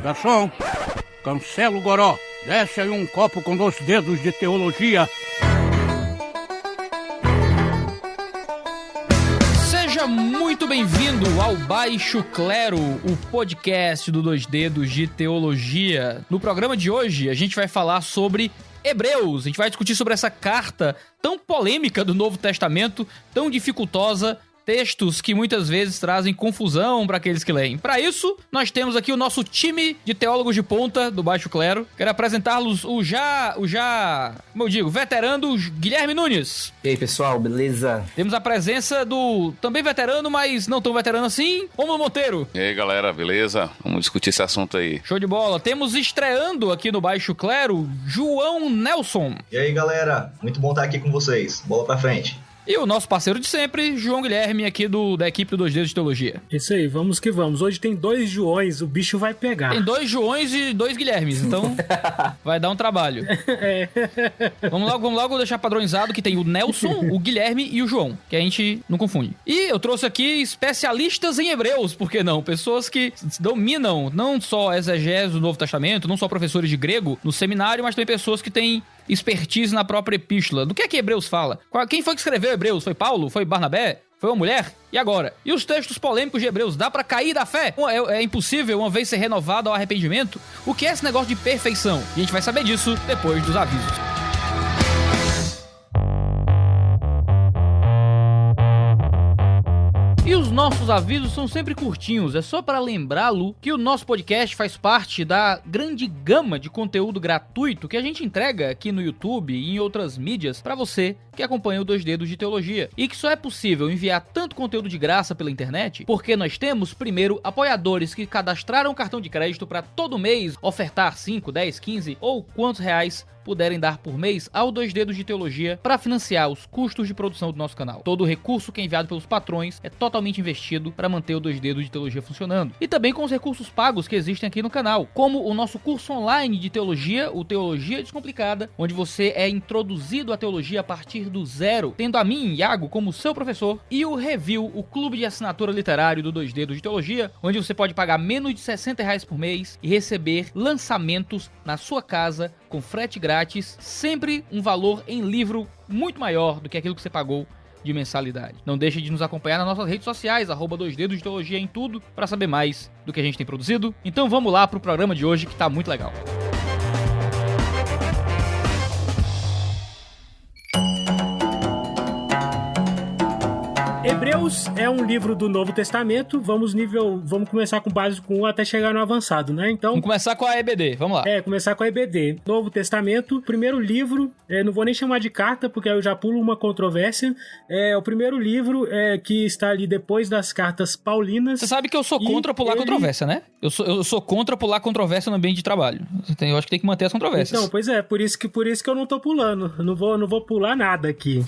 Garçom, cancela o goró. Desce aí um copo com 2 dedos de teologia. Seja muito bem-vindo ao Baixo Clero, o podcast do 2 Dedos de Teologia. No programa de hoje, a gente vai falar sobre Hebreus. A gente vai discutir sobre essa carta tão polêmica do Novo Testamento, tão dificultosa, textos que muitas vezes trazem confusão para aqueles que leem. Para isso, nós temos aqui o nosso time de teólogos de ponta do Baixo Clero. Quero apresentá-los como eu digo, veterano Guilherme Nunes. E aí, pessoal, beleza? Temos a presença do também veterano, mas não tão veterano assim, Romulo Monteiro. E aí, galera, beleza? Vamos discutir esse assunto aí. Show de bola. Temos estreando aqui no Baixo Clero, João Nelson. E aí, galera, muito bom estar aqui com vocês. Bola pra frente. E o nosso parceiro de sempre, João Guilherme, aqui da equipe do 2 Dedos de Teologia. Isso aí, vamos que vamos. Hoje tem 2 Joões, o bicho vai pegar. Tem 2 Joões e 2 Guilhermes, então vai dar um trabalho. Vamos logo deixar padronizado que tem o Nelson, o Guilherme e o João, que a gente não confunde. E eu trouxe aqui especialistas em Hebreus, por que não? Pessoas que dominam não só a exegese do Novo Testamento, não só professores de grego no seminário, mas também pessoas que têm expertise na própria epístola. Do que é que Hebreus fala? Quem foi que escreveu Hebreus? Foi Paulo? Foi Barnabé? Foi uma mulher? E agora? E os textos polêmicos de Hebreus? Dá pra cair da fé? É impossível uma vez ser renovado ao arrependimento? O que é esse negócio de perfeição? E a gente vai saber disso depois dos avisos. E os nossos avisos são sempre curtinhos, é só para lembrá-lo que o nosso podcast faz parte da grande gama de conteúdo gratuito que a gente entrega aqui no YouTube e em outras mídias para você que acompanha o 2 Dedos de Teologia. E que só é possível enviar tanto conteúdo de graça pela internet porque nós temos, primeiro, apoiadores que cadastraram cartão de crédito para todo mês ofertar 5, 10, 15 ou quantos reais puderem dar por mês ao 2 Dedos de Teologia para financiar os custos de produção do nosso canal. Todo o recurso que é enviado pelos patrões é totalmente investido para manter o 2 Dedos de Teologia funcionando. E também com os recursos pagos que existem aqui no canal, como o nosso curso online de teologia, o Teologia Descomplicada, onde você é introduzido à teologia a partir do zero, tendo a mim, Iago, como seu professor, e o Review, o clube de assinatura literário do 2 Dedos de Teologia, onde você pode pagar menos de R$60 por mês e receber lançamentos na sua casa com frete grátis, sempre um valor em livro muito maior do que aquilo que você pagou de mensalidade. Não deixe de nos acompanhar nas nossas redes sociais, @2 Dedos de Teologia em tudo, para saber mais do que a gente tem produzido. Então vamos lá pro programa de hoje que tá muito legal. Hebreus é um livro do Novo Testamento, vamos começar com o básico 1 até chegar no avançado, né? Então, vamos começar com a EBD, vamos lá. Começar com a EBD. Novo Testamento, primeiro livro, não vou nem chamar de carta, porque aí eu já pulo uma controvérsia, é o primeiro livro que está ali depois das cartas paulinas. Você sabe que eu sou contra pular controvérsia, né? Eu sou contra pular controvérsia no ambiente de trabalho. Eu acho que tem que manter as controvérsias. Então, pois é, por isso que eu não tô pulando, não vou pular nada aqui.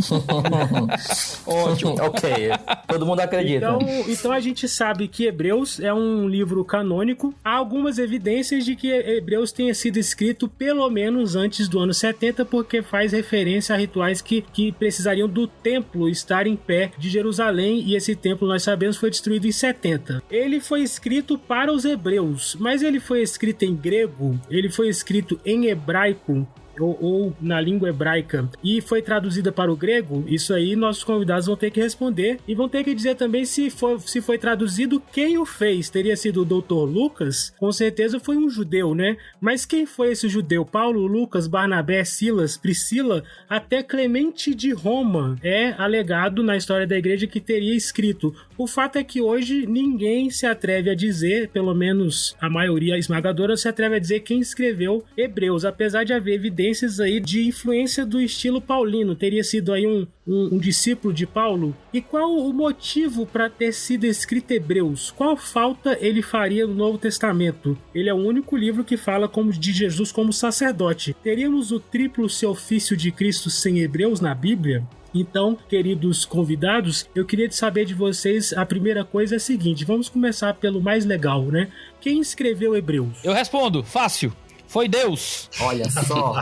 Ótimo, ok. Todo mundo acredita. Então a gente sabe que Hebreus é um livro canônico. Há algumas evidências de que Hebreus tenha sido escrito pelo menos antes do ano 70, porque faz referência a rituais que precisariam do templo estar em pé de Jerusalém, e esse templo, nós sabemos, foi destruído em 70. Ele foi escrito para os hebreus, mas ele foi escrito em grego, ele foi escrito em hebraico, ou na língua hebraica, e foi traduzida para o grego. Isso aí nossos convidados vão ter que responder, e vão ter que dizer também se foi traduzido, quem o fez. Teria sido o Dr. Lucas? Com certeza foi um judeu, né? Mas quem foi esse judeu? Paulo, Lucas, Barnabé, Silas, Priscila, até Clemente de Roma é alegado na história da igreja que teria escrito. O fato é que hoje ninguém se atreve a dizer, pelo menos a maioria esmagadora se atreve a dizer quem escreveu Hebreus, apesar de haver evidências aí de influência do estilo paulino. Teria sido aí um discípulo de Paulo. E qual o motivo para ter sido escrito Hebreus? Qual falta ele faria no Novo Testamento? Ele é o único livro que fala de Jesus como sacerdote. Teríamos o triplo ofício de Cristo sem Hebreus na Bíblia? Então, queridos convidados, eu queria saber de vocês, a primeira coisa é a seguinte, vamos começar pelo mais legal, né? Quem escreveu Hebreus? Eu respondo, fácil. Foi Deus. Olha só.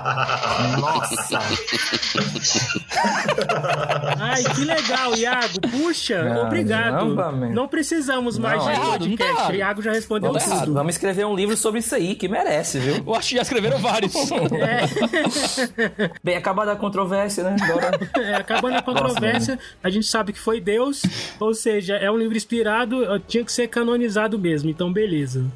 Nossa. Ai, que legal, Iago. Puxa, Caramba, obrigado. man. Não precisamos mais de errado, não tá podcast. errado. Iago já respondeu Não tá errado. tudo. Vamos escrever um livro sobre isso aí, que merece, viu? Eu acho que já escreveram vários. Bem, acabada a controvérsia, né? Agora... Acabando a controvérsia, a gente sabe que foi Deus, ou seja, é um livro inspirado, tinha que ser canonizado mesmo, então beleza.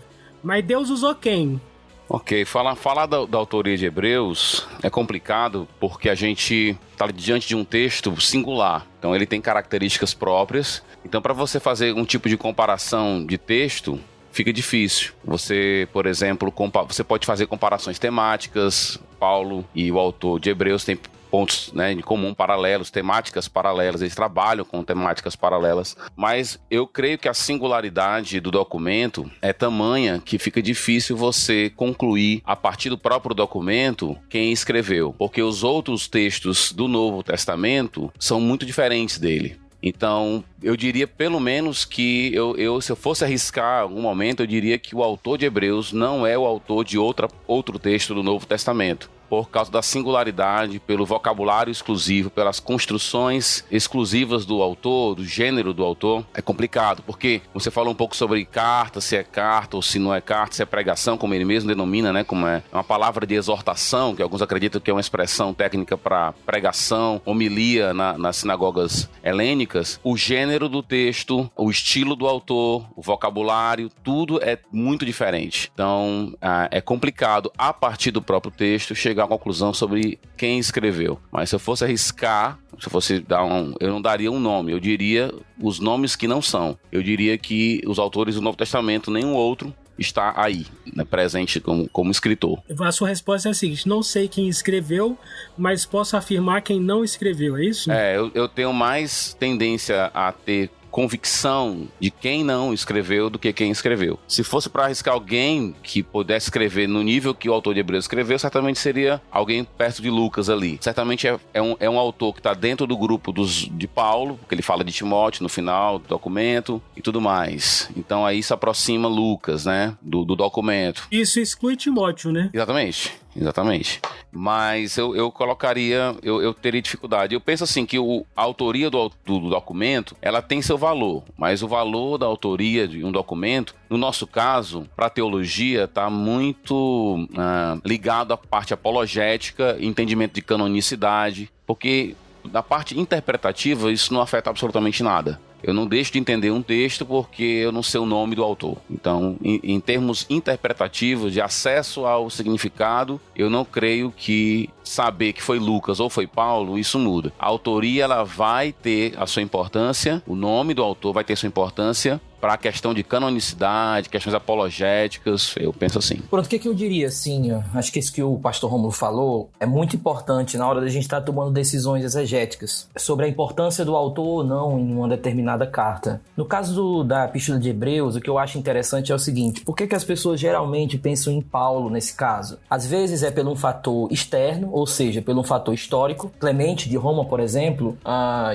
Mas Deus usou quem? Ok, falar da autoria de Hebreus é complicado porque a gente está diante de um texto singular. Então ele tem características próprias. Então para você fazer um tipo de comparação de texto, fica difícil. Você, por exemplo, você pode fazer comparações temáticas. Paulo e o autor de Hebreus têm pontos, né, em comum, paralelos, temáticas paralelas, eles trabalham com temáticas paralelas, mas eu creio que a singularidade do documento é tamanha que fica difícil você concluir a partir do próprio documento quem escreveu, porque os outros textos do Novo Testamento são muito diferentes dele. Então, eu diria pelo menos que se eu fosse arriscar algum momento, eu diria que o autor de Hebreus não é o autor de outro texto do Novo Testamento, por causa da singularidade, pelo vocabulário exclusivo, pelas construções exclusivas do autor, do gênero do autor. É complicado, porque você falou um pouco sobre carta, se é carta ou se não é carta, se é pregação, como ele mesmo denomina, né, como é uma palavra de exortação, que alguns acreditam que é uma expressão técnica para pregação, homilia nas sinagogas helênicas. O gênero do texto, o estilo do autor, o vocabulário, tudo é muito diferente. Então, é complicado, a partir do próprio texto, chegar a conclusão sobre quem escreveu. Mas se eu fosse arriscar, eu não daria um nome, eu diria os nomes que não são. Eu diria que os autores do Novo Testamento, nenhum outro está aí, né, presente como escritor. A sua resposta é a seguinte: não sei quem escreveu, mas posso afirmar quem não escreveu, é isso? Eu tenho mais tendência a ter convicção de quem não escreveu do que quem escreveu. Se fosse para arriscar alguém que pudesse escrever no nível que o autor de Hebreus escreveu, certamente seria alguém perto de Lucas ali. Certamente é um autor que está dentro do grupo de Paulo, porque ele fala de Timóteo no final do documento e tudo mais. Então aí se aproxima Lucas, né, do documento. Isso exclui Timóteo, né? Exatamente. Mas eu colocaria, eu teria dificuldade. Eu penso assim que a autoria do documento, ela tem seu valor, mas o valor da autoria de um documento, no nosso caso, para a teologia, está muito ligado à parte apologética, entendimento de canonicidade, porque na parte interpretativa isso não afeta absolutamente nada. Eu não deixo de entender um texto porque eu não sei o nome do autor. Então, em termos interpretativos, de acesso ao significado, eu não creio que saber que foi Lucas ou foi Paulo, isso muda. A autoria, ela vai ter a sua importância, o nome do autor vai ter sua importância para a questão de canonicidade, questões apologéticas, eu penso assim. Pronto, o que eu diria, assim, acho que isso que o pastor Rômulo falou é muito importante na hora da gente estar tomando decisões exegéticas sobre a importância do autor ou não em uma determinada carta. No caso da Epístola de Hebreus, o que eu acho interessante é o seguinte: por que as pessoas geralmente pensam em Paulo nesse caso? Às vezes é por um fator externo, ou seja, por um fator histórico. Clemente de Roma, por exemplo,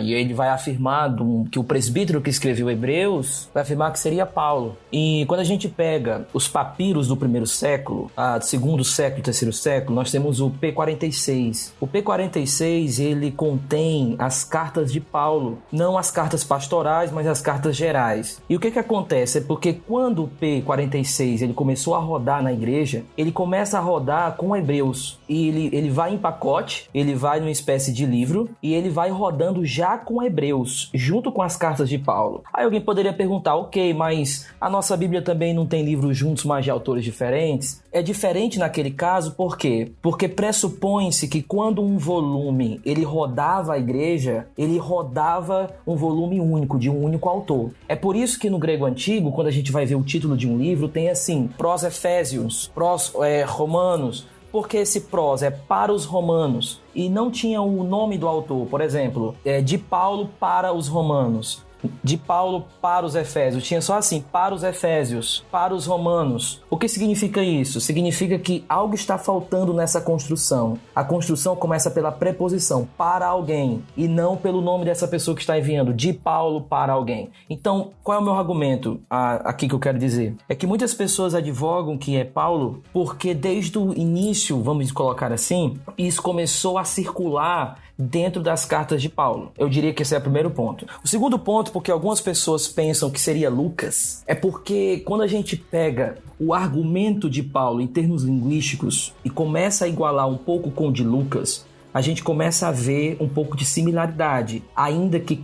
e ele vai afirmar que o presbítero que escreveu Hebreus vai afirmar que seria Paulo. E quando a gente pega os papiros do primeiro século, segundo século, terceiro século, nós temos o P46. O P46, ele contém as cartas de Paulo, não as cartas pastorais, mas as cartas gerais. E o que acontece? É porque quando o P46 ele começou a rodar na igreja, ele começa a rodar com Hebreus. E ele vai em pacote, ele vai numa espécie de livro, e ele vai rodando já com Hebreus, junto com as cartas de Paulo. Aí alguém poderia perguntar: ok, mas a nossa Bíblia também não tem livros juntos, mas de autores diferentes? É diferente naquele caso, por quê? Porque pressupõe-se que quando um volume ele rodava a igreja, ele rodava um volume único, de um único autor. É por isso que no grego antigo, quando a gente vai ver o título de um livro, tem assim: Pros Efésios, Pros Romanos, porque esse prós é para os romanos e não tinha o nome do autor. Por exemplo, de Paulo para os romanos. de Paulo para os Efésios. Tinha só assim, para os Efésios, para os Romanos. O que significa isso? Significa que algo está faltando nessa construção. A construção começa pela preposição, para alguém, e não pelo nome dessa pessoa que está enviando, de Paulo para alguém. Então, qual é o meu argumento aqui que eu quero dizer? É que muitas pessoas advogam que é Paulo porque desde o início, vamos colocar assim, isso começou a circular dentro das cartas de Paulo. Eu diria que esse é o primeiro ponto. O segundo ponto, porque algumas pessoas pensam que seria Lucas, é porque quando a gente pega o argumento de Paulo em termos linguísticos e começa a igualar um pouco com o de Lucas, a gente começa a ver um pouco de similaridade, ainda que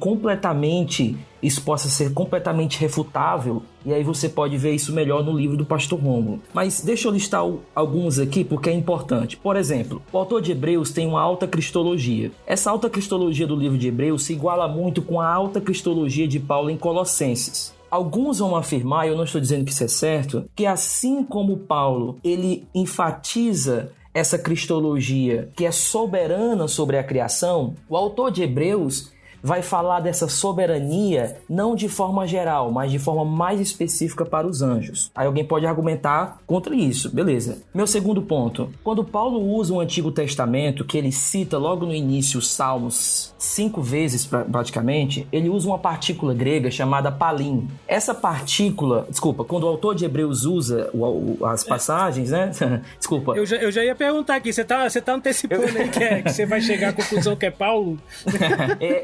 isso possa ser completamente refutável, e aí você pode ver isso melhor no livro do Pastor Rômulo. Mas deixa eu listar alguns aqui porque é importante. Por exemplo, o autor de Hebreus tem uma alta cristologia. Essa alta cristologia do livro de Hebreus se iguala muito com a alta cristologia de Paulo em Colossenses. Alguns vão afirmar, eu não estou dizendo que isso é certo, que assim como Paulo, ele enfatiza essa cristologia que é soberana sobre a criação, o autor de Hebreus vai falar dessa soberania não de forma geral, mas de forma mais específica para os anjos. Aí alguém pode argumentar contra isso, beleza. Meu segundo ponto, quando Paulo usa o Antigo Testamento, que ele cita logo no início os Salmos 5 vezes praticamente, ele usa uma partícula grega chamada palim. Essa partícula, quando o autor de Hebreus usa as passagens, né? Desculpa. Eu já ia perguntar aqui, você tá antecipando aí que você vai chegar à conclusão que é Paulo?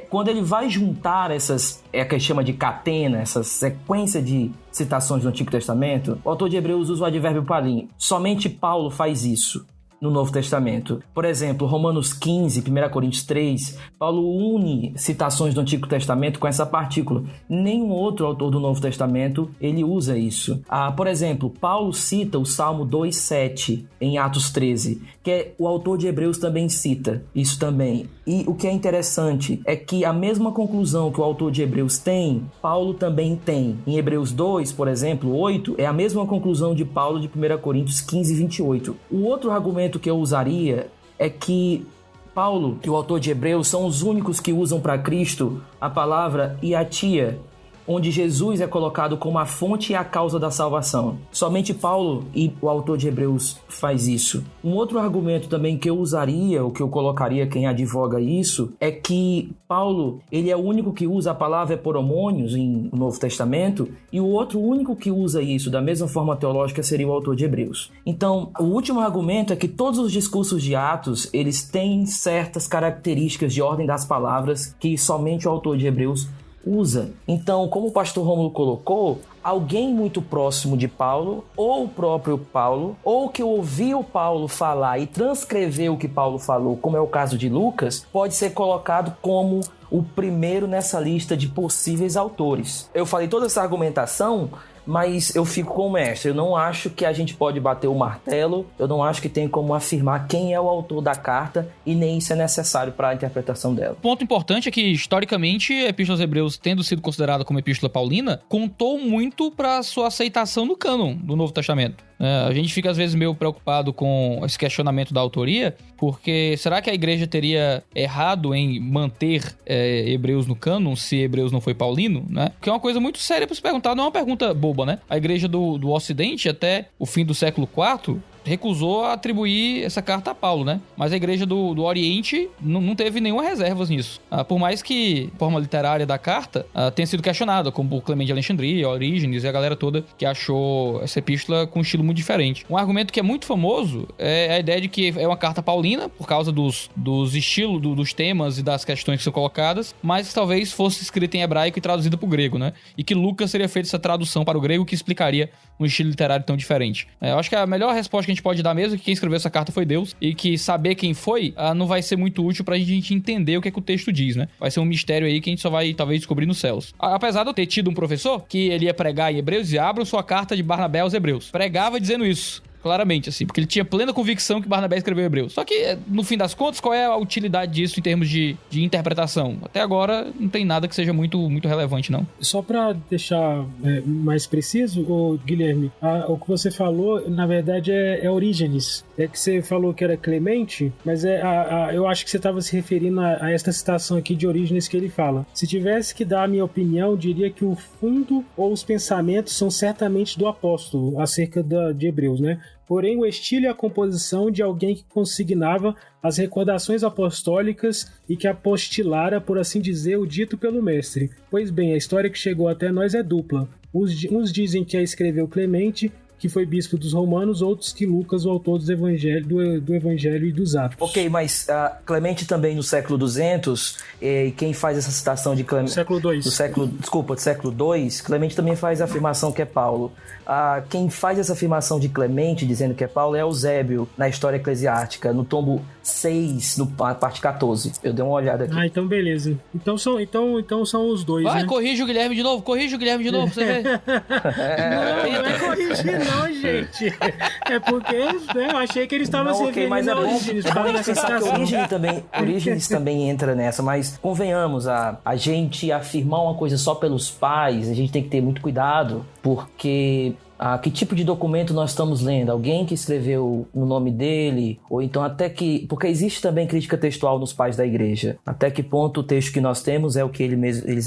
Quando ele vai juntar essas, que ele chama de catena, essa sequência de citações do Antigo Testamento, o autor de Hebreus usa o advérbio palim. Somente Paulo faz isso no Novo Testamento. Por exemplo, Romanos 15, 1 Coríntios 3, Paulo une citações do Antigo Testamento com essa partícula. Nenhum outro autor do Novo Testamento ele usa isso. Por exemplo, Paulo cita o Salmo 2,7 em Atos 13, que o autor de Hebreus também cita isso também. E o que é interessante é que a mesma conclusão que o autor de Hebreus tem, Paulo também tem. Em Hebreus 2, por exemplo, 8, é a mesma conclusão de Paulo de 1 Coríntios 15, 28. O outro argumento que eu usaria é que Paulo e o autor de Hebreus são os únicos que usam para Cristo a palavra iatia, onde Jesus é colocado como a fonte e a causa da salvação. Somente Paulo e o autor de Hebreus faz isso. Um outro argumento também que eu usaria, ou que eu colocaria quem advoga isso, é que Paulo, ele é o único que usa a palavra eporomônios no Novo Testamento, e o outro único que usa isso da mesma forma teológica seria o autor de Hebreus. Então, o último argumento é que todos os discursos de Atos, eles têm certas características de ordem das palavras que somente o autor de Hebreus usa. Então, como o pastor Rômulo colocou, alguém muito próximo de Paulo, ou o próprio Paulo, ou que ouviu Paulo falar e transcreveu o que Paulo falou, como é o caso de Lucas, pode ser colocado como o primeiro nessa lista de possíveis autores. Eu falei toda essa argumentação, mas eu fico com o mestre. Eu não acho que a gente pode bater o martelo, eu não acho que tem como afirmar quem é o autor da carta, e nem isso é necessário para a interpretação dela. Ponto importante é que, historicamente, a Epístola aos Hebreus, tendo sido considerada como Epístola Paulina, contou muito para sua aceitação no cânon do Novo Testamento. A gente fica às vezes meio preocupado com esse questionamento da autoria, porque será que a igreja teria errado em manter Hebreus no cânon se Hebreus não foi paulino, né? Que é uma coisa muito séria para se perguntar, não é uma pergunta boba, né? A igreja do Ocidente, até o fim do século IV, recusou a atribuir essa carta a Paulo, né? Mas a igreja do Oriente não teve nenhuma reserva nisso. Por mais que a forma literária da carta tenha sido questionada, como por Clemente de Alexandria, Orígenes e a galera toda que achou essa epístola com um estilo muito diferente. Um argumento que é muito famoso é a ideia de que é uma carta paulina, por causa dos estilos, dos temas e das questões que são colocadas, mas que talvez fosse escrita em hebraico e traduzida para o grego, né? E que Lucas teria feito essa tradução para o grego que explicaria um estilo literário tão diferente. Eu acho que a melhor resposta que a gente pode dar mesmo é que quem escreveu essa carta foi Deus, e que saber quem foi não vai ser muito útil pra gente entender o que é que o texto diz, né? Vai ser um mistério aí que a gente só vai talvez descobrir nos céus. Apesar de eu ter tido um professor que ele ia pregar em Hebreus e abram sua carta de Barnabé aos Hebreus. Pregava dizendo isso. claramente, assim, porque ele tinha plena convicção que Barnabé escreveu Hebreus. Só que, no fim das contas, qual é a utilidade disso em termos de interpretação? Até agora, não tem nada que seja muito relevante, não. Só para deixar mais preciso, Guilherme, o que você falou, na verdade, é Orígenes. É que você falou que era Clemente, mas eu acho que você estava se referindo a esta citação aqui de Orígenes que ele fala. Se tivesse que dar a minha opinião, diria que o fundo ou os pensamentos são certamente do apóstolo acerca de Hebreus, né? Porém, o estilo e a composição de alguém que consignava as recordações apostólicas e que apostilara, por assim dizer, o dito pelo mestre. Pois bem, a história que chegou até nós é dupla. Uns dizem que a escreveu Clemente, que foi bispo dos romanos, outros que Lucas, o autor do Evangelho e dos Atos. Ok, mas Clemente também no século 200, quem faz essa citação de Clemente... Século II. Do século II, Clemente também faz a afirmação que é Paulo. Quem faz essa afirmação de Clemente, dizendo que é Paulo, é Eusébio, na História Eclesiástica, no tombo 6, na parte 14. Eu dei uma olhada aqui. Então beleza. Então são os dois, Vai, né? corrige o Guilherme de novo, pra você ver. Não é corrigir não, gente. É porque eu achei que ele estava se referindo mas a Orígenes. é bom a gente pensar que Orígenes também entra nessa, mas convenhamos, a gente afirmar uma coisa só pelos pais, a gente tem que ter muito cuidado, porque... que tipo de documento nós estamos lendo? Alguém que escreveu no nome dele? Ou então porque existe também crítica textual nos pais da igreja. Até que ponto o texto que nós temos é o que eles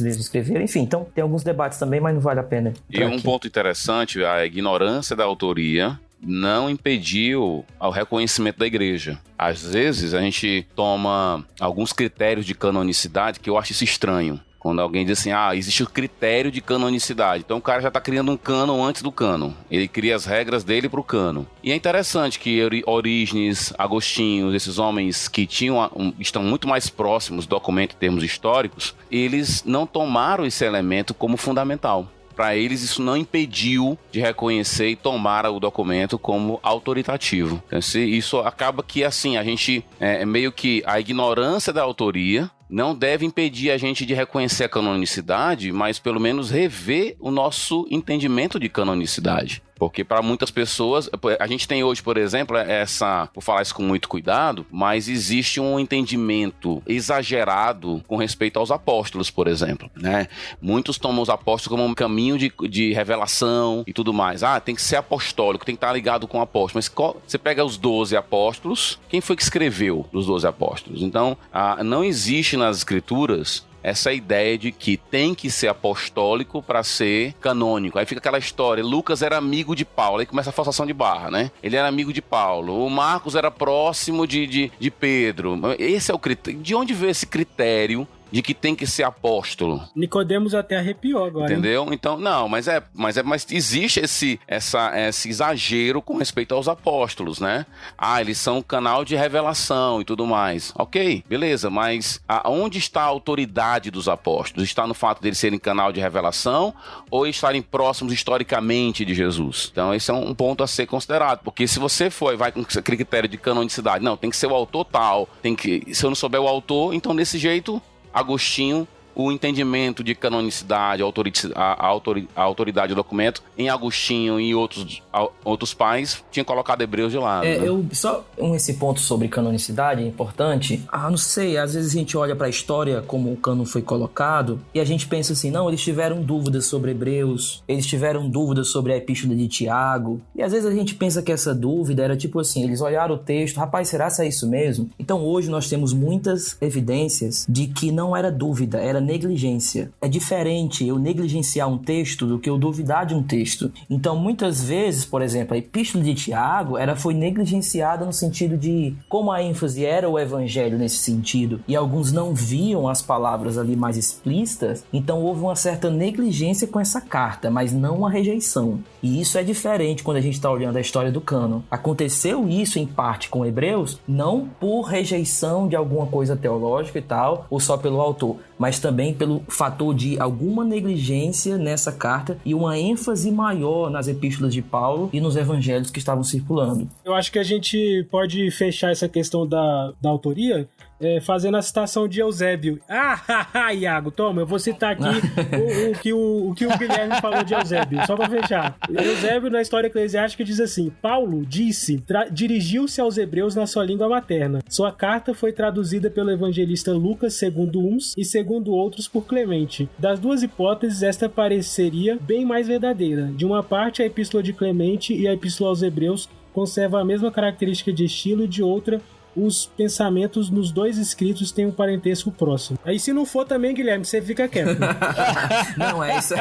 mesmos escreveram? Enfim, então tem alguns debates também, mas não vale a pena. E um ponto interessante, a ignorância da autoria não impediu o reconhecimento da igreja. Às vezes a gente toma alguns critérios de canonicidade que eu acho isso estranho. Quando alguém diz assim, existe o critério de canonicidade. Então o cara já está criando um cânon antes do cânon. Ele cria as regras dele para o cânon. E é interessante que Orígenes, Agostinho, esses homens que estão muito mais próximos do documento em termos históricos, eles não tomaram esse elemento como fundamental. Para eles, isso não impediu de reconhecer e tomar o documento como autoritativo. Então, isso acaba que, assim, a gente, meio que a ignorância da autoria não deve impedir a gente de reconhecer a canonicidade, mas pelo menos rever o nosso entendimento de canonicidade. Porque para muitas pessoas, a gente tem hoje, por exemplo, vou falar isso com muito cuidado, mas existe um entendimento exagerado com respeito aos apóstolos, por exemplo, né? Muitos tomam os apóstolos como um caminho de revelação e tudo mais. Tem que ser apostólico, tem que estar ligado com o apóstolo. Mas você pega os 12 apóstolos, quem foi que escreveu os 12 apóstolos? Então, não existe nas escrituras essa ideia de que tem que ser apostólico para ser canônico. Aí fica aquela história, Lucas era amigo de Paulo, aí começa a forçação de barra, né? Ele era amigo de Paulo, o Marcos era próximo de Pedro. Esse é o critério. De onde veio esse critério de que tem que ser apóstolo? Nicodemos até arrepiou agora. Entendeu? Hein? Então, não, mas existe esse exagero com respeito aos apóstolos, né? Eles são um canal de revelação e tudo mais. Ok, beleza, mas onde está a autoridade dos apóstolos? Está no fato deles serem canal de revelação ou estarem próximos historicamente de Jesus? Então, esse é um ponto a ser considerado, porque se você vai com aquele critério de canonicidade, não, tem que ser o autor tal, se eu não souber o autor, então desse jeito, Agostinho, o entendimento de canonicidade, a autoridade do documento, em Agostinho e outros pais, tinha colocado Hebreus de lado. Só esse ponto sobre canonicidade é importante. Não sei, às vezes a gente olha para a história como o cânon foi colocado e a gente pensa assim, não, eles tiveram dúvidas sobre Hebreus, eles tiveram dúvidas sobre a Epístola de Tiago, e às vezes a gente pensa que essa dúvida era tipo assim, eles olharam o texto, rapaz, será que é isso mesmo? Então hoje nós temos muitas evidências de que não era dúvida, era negligência. É diferente eu negligenciar um texto do que eu duvidar de um texto. Então, muitas vezes, por exemplo, a Epístola de Tiago, foi negligenciada no sentido de como a ênfase era o evangelho nesse sentido, e alguns não viam as palavras ali mais explícitas, então houve uma certa negligência com essa carta, mas não uma rejeição. E isso é diferente quando a gente está olhando a história do cânon. Aconteceu isso em parte com Hebreus, não por rejeição de alguma coisa teológica e tal, ou só pelo autor, mas também pelo fator de alguma negligência nessa carta e uma ênfase maior nas epístolas de Paulo e nos evangelhos que estavam circulando. Eu acho que a gente pode fechar essa questão da autoria fazendo a citação de Eusébio. Iago, toma, eu vou citar aqui o que o Guilherme falou de Eusébio, só pra fechar. Eusébio, na história eclesiástica, diz assim: Paulo disse, dirigiu-se aos hebreus na sua língua materna. Sua carta foi traduzida pelo evangelista Lucas, segundo uns, e segundo outros por Clemente. Das duas hipóteses, esta pareceria bem mais verdadeira. De uma parte, a epístola de Clemente e a epístola aos hebreus conservam a mesma característica de estilo, e de outra, os pensamentos nos dois escritos têm um parentesco próximo. Aí se não for também, Guilherme, você fica quieto. Não, é isso.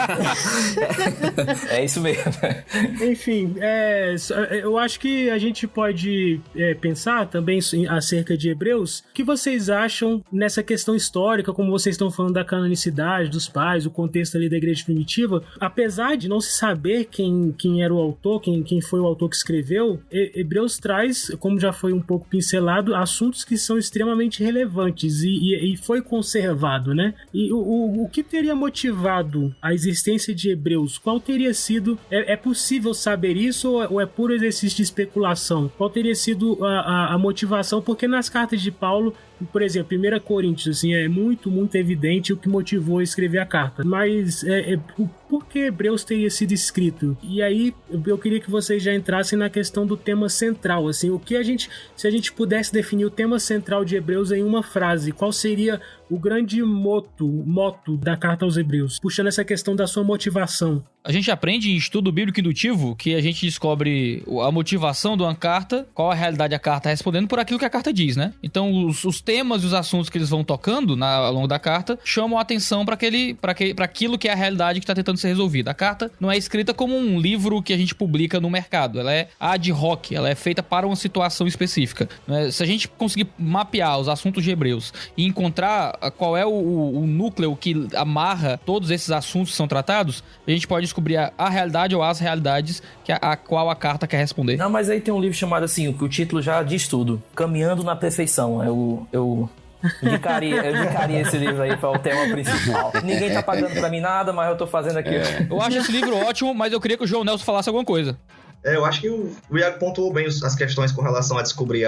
É isso mesmo. Enfim, eu acho que a gente pode pensar também acerca de Hebreus. O que vocês acham nessa questão histórica, como vocês estão falando da canonicidade dos pais, o contexto ali da igreja primitiva? Apesar de não se saber quem era o autor, quem foi o autor que escreveu, Hebreus traz, como já foi um pouco pincelado, assuntos que são extremamente relevantes e foi conservado, né? E o que teria motivado a existência de Hebreus? Qual teria sido... É possível saber isso ou é puro exercício de especulação? Qual teria sido a motivação? Porque nas cartas de Paulo, por exemplo, 1 Coríntios, assim, é muito, muito evidente o que motivou a escrever a carta. Mas por que Hebreus teria sido escrito? E aí eu queria que vocês já entrassem na questão do tema central, assim, se a gente pudesse definir o tema central de Hebreus em uma frase, qual seria o grande moto da carta aos Hebreus, puxando essa questão da sua motivação? A gente aprende em estudo bíblico indutivo que a gente descobre a motivação de uma carta, qual a realidade da carta respondendo por aquilo que a carta diz, né? Então, os temas e os assuntos que eles vão tocando ao longo da carta chamam a atenção para aquilo que é a realidade que está tentando ser resolvida. A carta não é escrita como um livro que a gente publica no mercado. Ela é ad hoc, ela é feita para uma situação específica. Se a gente conseguir mapear os assuntos de Hebreus e encontrar qual é o núcleo que amarra todos esses assuntos que são tratados, a gente pode descobrir a realidade ou as realidades a qual a carta quer responder. Não, mas aí tem um livro chamado assim, que o título já diz tudo: Caminhando na Perfeição. Eu indicaria esse livro aí para o tema principal. Ninguém tá pagando pra mim nada, mas eu tô fazendo aqui. Eu acho esse livro ótimo, mas eu queria que o João Nelson falasse alguma coisa. Eu acho que o Iago pontuou bem as questões com relação a descobrir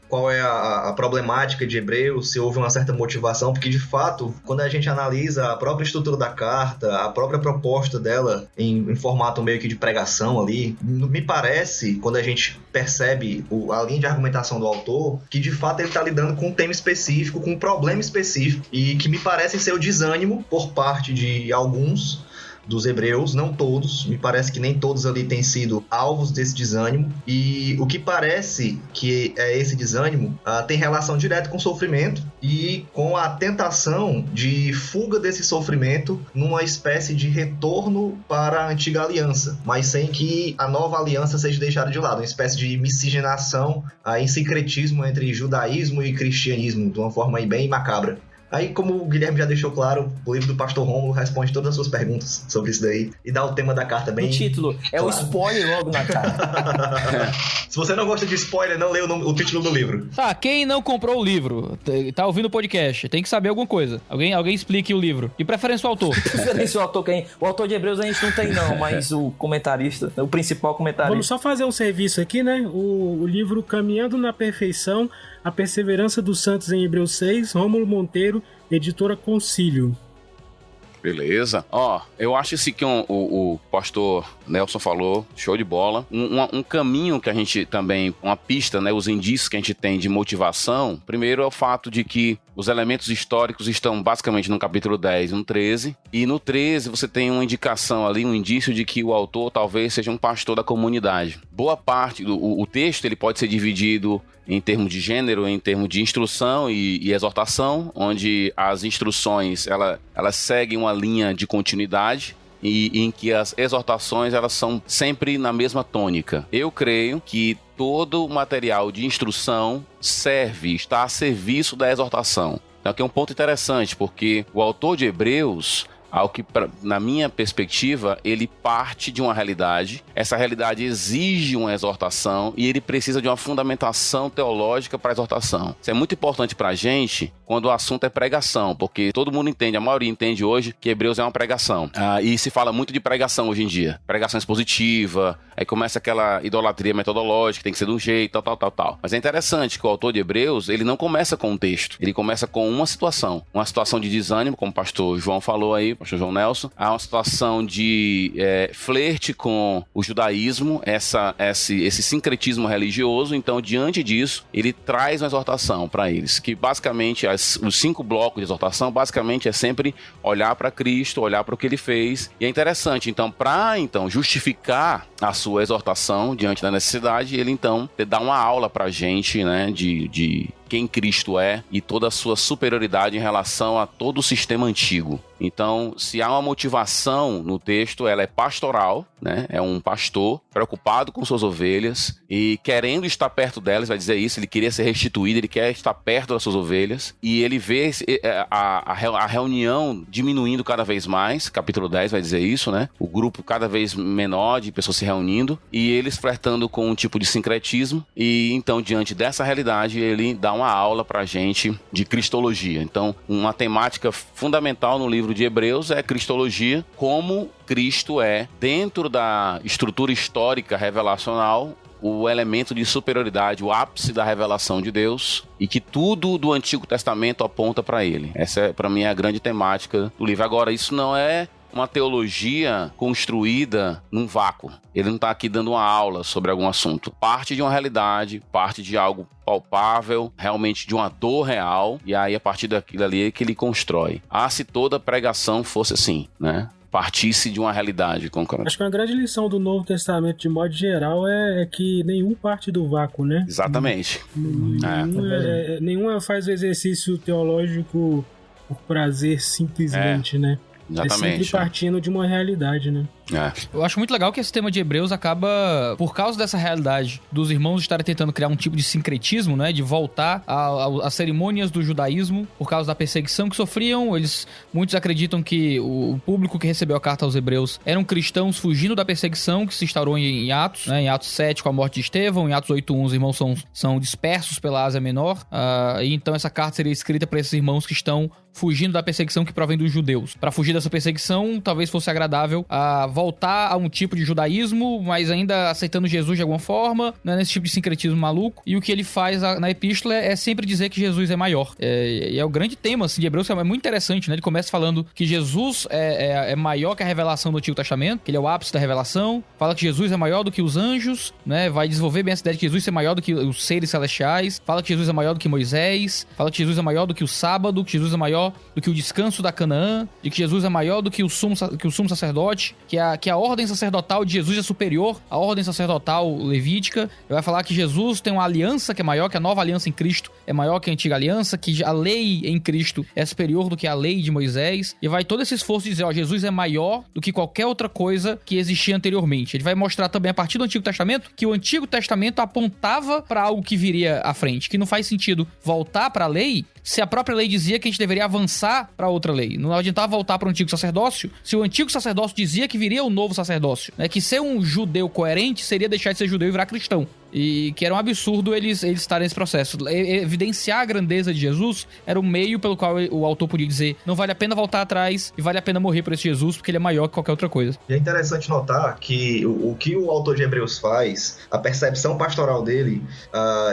qual é a problemática de Hebreus, se houve uma certa motivação, porque de fato, quando a gente analisa a própria estrutura da carta, a própria proposta dela em formato meio que de pregação ali, me parece, quando a gente percebe a linha de argumentação do autor, que de fato ele está lidando com um tema específico, com um problema específico, e que me parece ser o desânimo por parte de alguns dos hebreus, não todos, me parece que nem todos ali têm sido alvos desse desânimo, e o que parece que é esse desânimo tem relação direta com o sofrimento e com a tentação de fuga desse sofrimento numa espécie de retorno para a antiga aliança, mas sem que a nova aliança seja deixada de lado, uma espécie de miscigenação em sincretismo entre judaísmo e cristianismo, de uma forma aí bem macabra. Aí, como o Guilherme já deixou claro, o livro do Pastor Rômulo responde todas as suas perguntas sobre isso daí e dá o tema da carta bem... O título é claro. O spoiler logo na carta. Se você não gosta de spoiler, não lê o título do livro. Tá, quem não comprou o livro, tá ouvindo o podcast, tem que saber alguma coisa. Alguém explique o livro. De preferência o autor. O autor de Hebreus a gente não tem não, mas o comentarista, o principal comentarista. Vamos só fazer um serviço aqui, né? O livro Caminhando na Perfeição, A Perseverança dos Santos em Hebreus 6, Rômulo Monteiro, editora Concílio. Beleza. Eu acho assim que o pastor Nelson falou, show de bola. Um caminho que a gente também, uma pista, né, os indícios que a gente tem de motivação, primeiro é o fato de que os elementos históricos estão basicamente no capítulo 10 e no 13. E no 13 você tem uma indicação ali, um indício de que o autor talvez seja um pastor da comunidade. Boa parte do texto ele pode ser dividido em termos de gênero, em termos de instrução e exortação, onde as instruções elas seguem uma linha de continuidade e em que as exortações elas são sempre na mesma tônica. Eu creio que todo o material de instrução está a serviço da exortação. Então aqui é um ponto interessante, porque o autor de Hebreus, Algo que, na minha perspectiva, ele parte de uma realidade, essa realidade exige uma exortação e ele precisa de uma fundamentação teológica para a exortação. Isso é muito importante para a gente quando o assunto é pregação, porque todo mundo entende, a maioria entende hoje que Hebreus é uma pregação. E se fala muito de pregação hoje em dia. Pregação expositiva, aí começa aquela idolatria metodológica, tem que ser de um jeito, tal. Mas é interessante que o autor de Hebreus, ele não começa com um texto, ele começa com uma situação de desânimo, como o pastor João falou aí, o pastor João Nelson. Há uma situação de flerte com o judaísmo, esse sincretismo religioso. Então, diante disso, ele traz uma exortação para eles, que basicamente, os 5 blocos de exortação, basicamente é sempre olhar para Cristo, olhar para o que ele fez. E é interessante, então, para justificar a sua exortação diante da necessidade, ele então dá uma aula para a gente, né, de quem Cristo é e toda a sua superioridade em relação a todo o sistema antigo. Então, se há uma motivação no texto, ela é pastoral, né? É um pastor preocupado com suas ovelhas e querendo estar perto delas, vai dizer isso, ele queria ser restituído, ele quer estar perto das suas ovelhas, e ele vê a reunião diminuindo cada vez mais, capítulo 10 vai dizer isso, né? O grupo cada vez menor de pessoas se reunindo, e eles flertando com um tipo de sincretismo, e então, diante dessa realidade, ele dá uma aula pra gente de cristologia. Então, uma temática fundamental no livro de Hebreus é cristologia, como Cristo é, dentro da estrutura histórica revelacional, o elemento de superioridade, o ápice da revelação de Deus, e que tudo do Antigo Testamento aponta para ele. Essa, para mim, é a grande temática do livro. Agora, isso não é uma teologia construída num vácuo. Ele não está aqui dando uma aula sobre algum assunto. Parte de uma realidade, parte de algo palpável, realmente de uma dor real, e aí a partir daquilo ali é que ele constrói. Se toda pregação fosse assim, né? Partisse de uma realidade concreta. Acho que uma grande lição do Novo Testamento, de modo geral, é que nenhum parte do vácuo, né? Exatamente. Nenhuma faz o exercício teológico por prazer simplesmente, né? Exatamente. É sempre partindo de uma realidade, né? Eu acho muito legal que esse tema de Hebreus acaba, por causa dessa realidade dos irmãos estarem tentando criar um tipo de sincretismo, né, de voltar às cerimônias do judaísmo por causa da perseguição que sofriam. Muitos acreditam que o público que recebeu a carta aos Hebreus eram cristãos fugindo da perseguição que se instaurou em Atos, né, em Atos 7 com a morte de Estevão, em Atos 8:1 os irmãos são dispersos pela Ásia Menor, e então essa carta seria escrita para esses irmãos que estão fugindo da perseguição que provém dos judeus. Para fugir dessa perseguição, talvez fosse agradável voltar a um tipo de judaísmo, mas ainda aceitando Jesus de alguma forma, né, nesse tipo de sincretismo maluco. E o que ele faz na epístola é sempre dizer que Jesus é maior. E é o grande tema assim, de Hebreus, que é muito interessante, né? Ele começa falando que Jesus é maior que a revelação do Antigo Testamento, que ele é o ápice da revelação. Fala que Jesus é maior do que os anjos, né? Vai desenvolver bem essa ideia de que Jesus é maior do que os seres celestiais. Fala que Jesus é maior do que Moisés. Fala que Jesus é maior do que o sábado, que Jesus é maior do que o descanso da Canaã, de que Jesus é maior do que o sumo sacerdote, que a ordem sacerdotal de Jesus é superior à ordem sacerdotal levítica. Ele vai falar que Jesus tem uma aliança que é maior, que a nova aliança em Cristo é maior que a antiga aliança, que a lei em Cristo é superior do que a lei de Moisés. E vai todo esse esforço de dizer, Jesus é maior do que qualquer outra coisa que existia anteriormente. Ele vai mostrar também, a partir do Antigo Testamento, que o Antigo Testamento apontava para algo que viria à frente, que não faz sentido voltar para a lei se a própria lei dizia que a gente deveria avançar para outra lei. Não adiantava voltar para o antigo sacerdócio se o antigo sacerdócio dizia que viria o novo sacerdócio, né? Que ser um judeu coerente seria deixar de ser judeu e virar cristão. E que era um absurdo eles estarem nesse processo. Evidenciar a grandeza de Jesus era o meio pelo qual o autor podia dizer, não vale a pena voltar atrás e vale a pena morrer por esse Jesus, porque ele é maior que qualquer outra coisa. E é interessante notar que o que o autor de Hebreus faz, a percepção pastoral dele,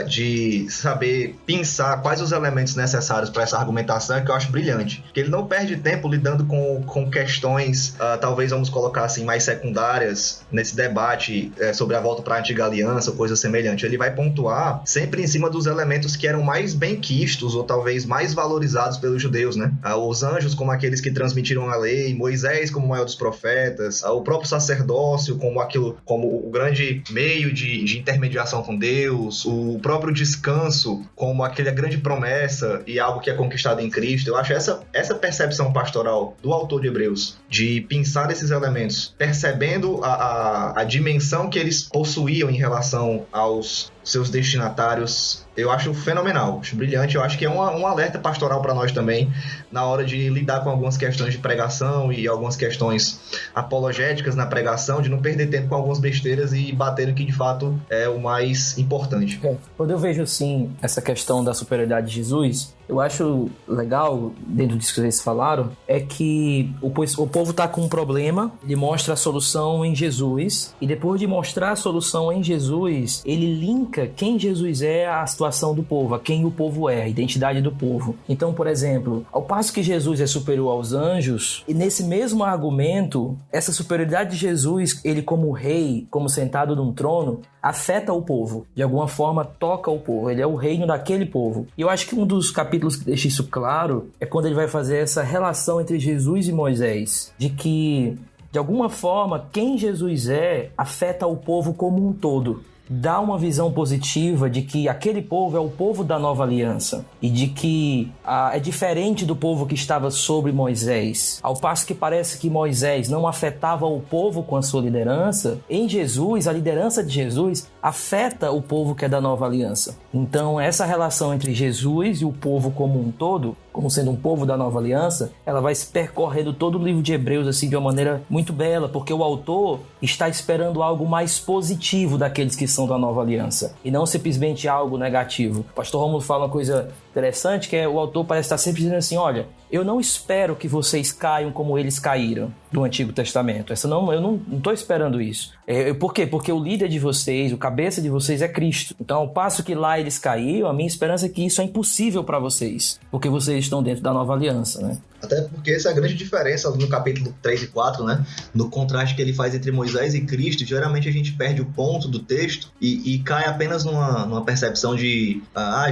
de saber pensar quais os elementos necessários para essa argumentação, é que eu acho brilhante. Que ele não perde tempo lidando com questões, talvez vamos colocar assim, mais secundárias nesse debate sobre a volta para a antiga aliança, ou coisas semelhante. Ele vai pontuar sempre em cima dos elementos que eram mais benquistos ou talvez mais valorizados pelos judeus, né? Os anjos como aqueles que transmitiram a lei, Moisés como o maior dos profetas, o próprio sacerdócio como o grande meio de intermediação com Deus, o próprio descanso como aquela grande promessa e algo que é conquistado em Cristo. Eu acho essa percepção pastoral do autor de Hebreus, de pensar esses elementos, percebendo a dimensão que eles possuíam em relação aos seus destinatários, eu acho fenomenal, acho brilhante. Eu acho que é um alerta pastoral para nós também, na hora de lidar com algumas questões de pregação e algumas questões apologéticas na pregação, de não perder tempo com algumas besteiras e bater no que de fato é o mais importante. Quando eu vejo, assim, essa questão da superioridade de Jesus, eu acho legal, dentro disso que vocês falaram, é que o povo tá com um problema, ele mostra a solução em Jesus, e depois de mostrar a solução em Jesus, ele linka quem Jesus é à situação do povo, a quem o povo é, a identidade do povo. Então, por exemplo, ao passo que Jesus é superior aos anjos, e nesse mesmo argumento, essa superioridade de Jesus, ele como rei, como sentado num trono, afeta o povo, de alguma forma toca o povo, ele é o reino daquele povo. E eu acho que um dos capítulos que deixa isso claro é quando ele vai fazer essa relação entre Jesus e Moisés, de que, de alguma forma, quem Jesus é afeta o povo como um todo. Dá uma visão positiva de que aquele povo é o povo da nova aliança e de que é diferente do povo que estava sobre Moisés. Ao passo que parece que Moisés não afetava o povo com a sua liderança, em Jesus, a liderança de Jesus afeta o povo que é da nova aliança. Então, essa relação entre Jesus e o povo como um todo, como sendo um povo da nova aliança, ela vai se percorrendo todo o livro de Hebreus assim, de uma maneira muito bela, porque o autor está esperando algo mais positivo daqueles que são da nova aliança, e não simplesmente algo negativo. O pastor Rômulo fala uma coisa interessante, que é o autor parece estar sempre dizendo assim, olha, eu não espero que vocês caiam como eles caíram do Antigo Testamento. Eu não estou esperando isso. Por quê? Porque o líder de vocês, o cabeça de vocês é Cristo. Então, ao passo que lá eles caíram, a minha esperança é que isso é impossível para vocês, porque vocês estão dentro da nova aliança, né? Até porque essa é a grande diferença no capítulo 3 e 4, né? No contraste que ele faz entre Moisés e Cristo, geralmente a gente perde o ponto do texto e cai apenas numa percepção de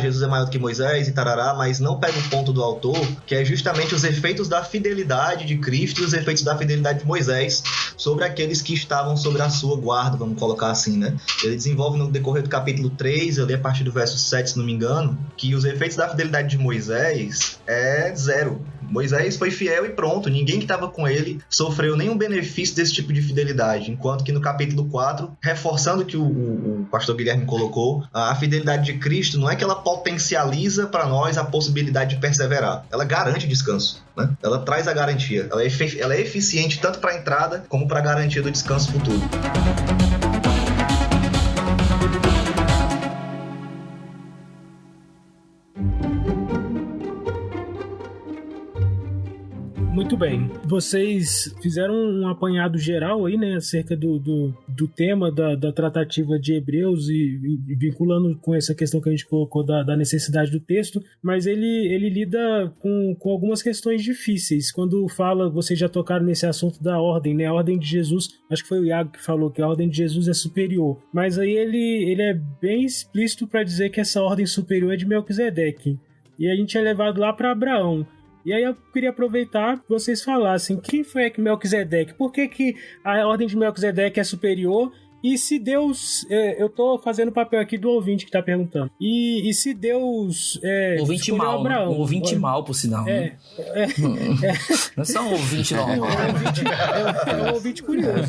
Jesus é maior do que Moisés e tarará, mas não pega o ponto do autor, que é justamente os efeitos da fidelidade de Cristo e os efeitos da fidelidade de Moisés sobre aqueles que estavam sobre a sua guarda, vamos colocar assim, né? Ele desenvolve no decorrer do capítulo 3, ali a partir do verso 7, se não me engano, que os efeitos da fidelidade de Moisés é zero. Moisés foi fiel e pronto, ninguém que estava com ele sofreu nenhum benefício desse tipo de fidelidade, enquanto que no capítulo 4, reforçando o que o pastor Guilherme colocou, a fidelidade de Cristo não é que ela potencializa para nós a possibilidade de perseverar, ela garante descanso, né? Ela traz a garantia, ela é eficiente tanto para a entrada como para a garantia do descanso futuro. Muito bem. Vocês fizeram um apanhado geral aí, né, acerca do tema da tratativa de Hebreus e vinculando com essa questão que a gente colocou da necessidade do texto, mas ele lida com algumas questões difíceis. Quando fala, vocês já tocaram nesse assunto da ordem, né, a ordem de Jesus, acho que foi o Iago que falou que a ordem de Jesus é superior, mas aí ele é bem explícito para dizer que essa ordem superior é de Melquisedeque, e a gente é levado lá para Abraão. E aí eu queria aproveitar que vocês falassem quem foi Melquisedeque, por que a ordem de Melquisedeque é superior, e se Deus... eu tô fazendo o papel aqui do ouvinte que tá perguntando. E se Deus... ouvinte mal, Abraão, um ouvinte mal, por sinal. Né? Não é só um ouvinte normal. É um ouvinte curioso.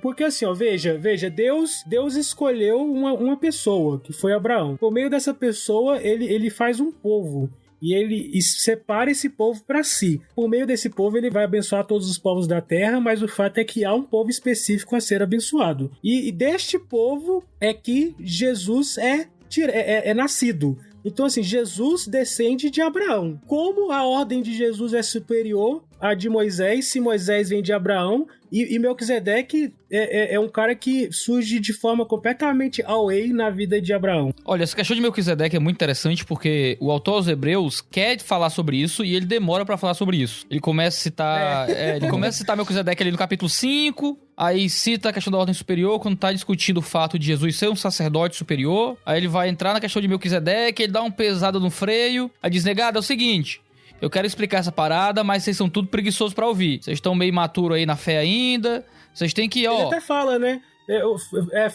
Porque assim, ó, veja, Deus escolheu uma pessoa, que foi Abraão. Por meio dessa pessoa, ele faz um povo. E ele separa esse povo para si. Por meio desse povo, ele vai abençoar todos os povos da terra, mas o fato é que há um povo específico a ser abençoado. E deste povo é que Jesus é nascido. Então, assim, Jesus descende de Abraão. Como a ordem de Jesus é superior à de Moisés, se Moisés vem de Abraão, e Melquisedeque é um cara que surge de forma completamente away na vida de Abraão. Olha, essa questão de Melquisedeque é muito interessante porque o autor aos Hebreus quer falar sobre isso e ele demora pra falar sobre isso. Ele começa a citar Melquisedeque ali no capítulo 5, aí cita a questão da ordem superior quando tá discutindo o fato de Jesus ser um sacerdote superior, aí ele vai entrar na questão de Melquisedeque, ele dá uma pesada no freio, aí diz, negado, é o seguinte... Eu quero explicar essa parada, mas vocês são tudo preguiçosos pra ouvir. Vocês estão meio imaturo aí na fé ainda. Vocês têm que, Ele até fala, né?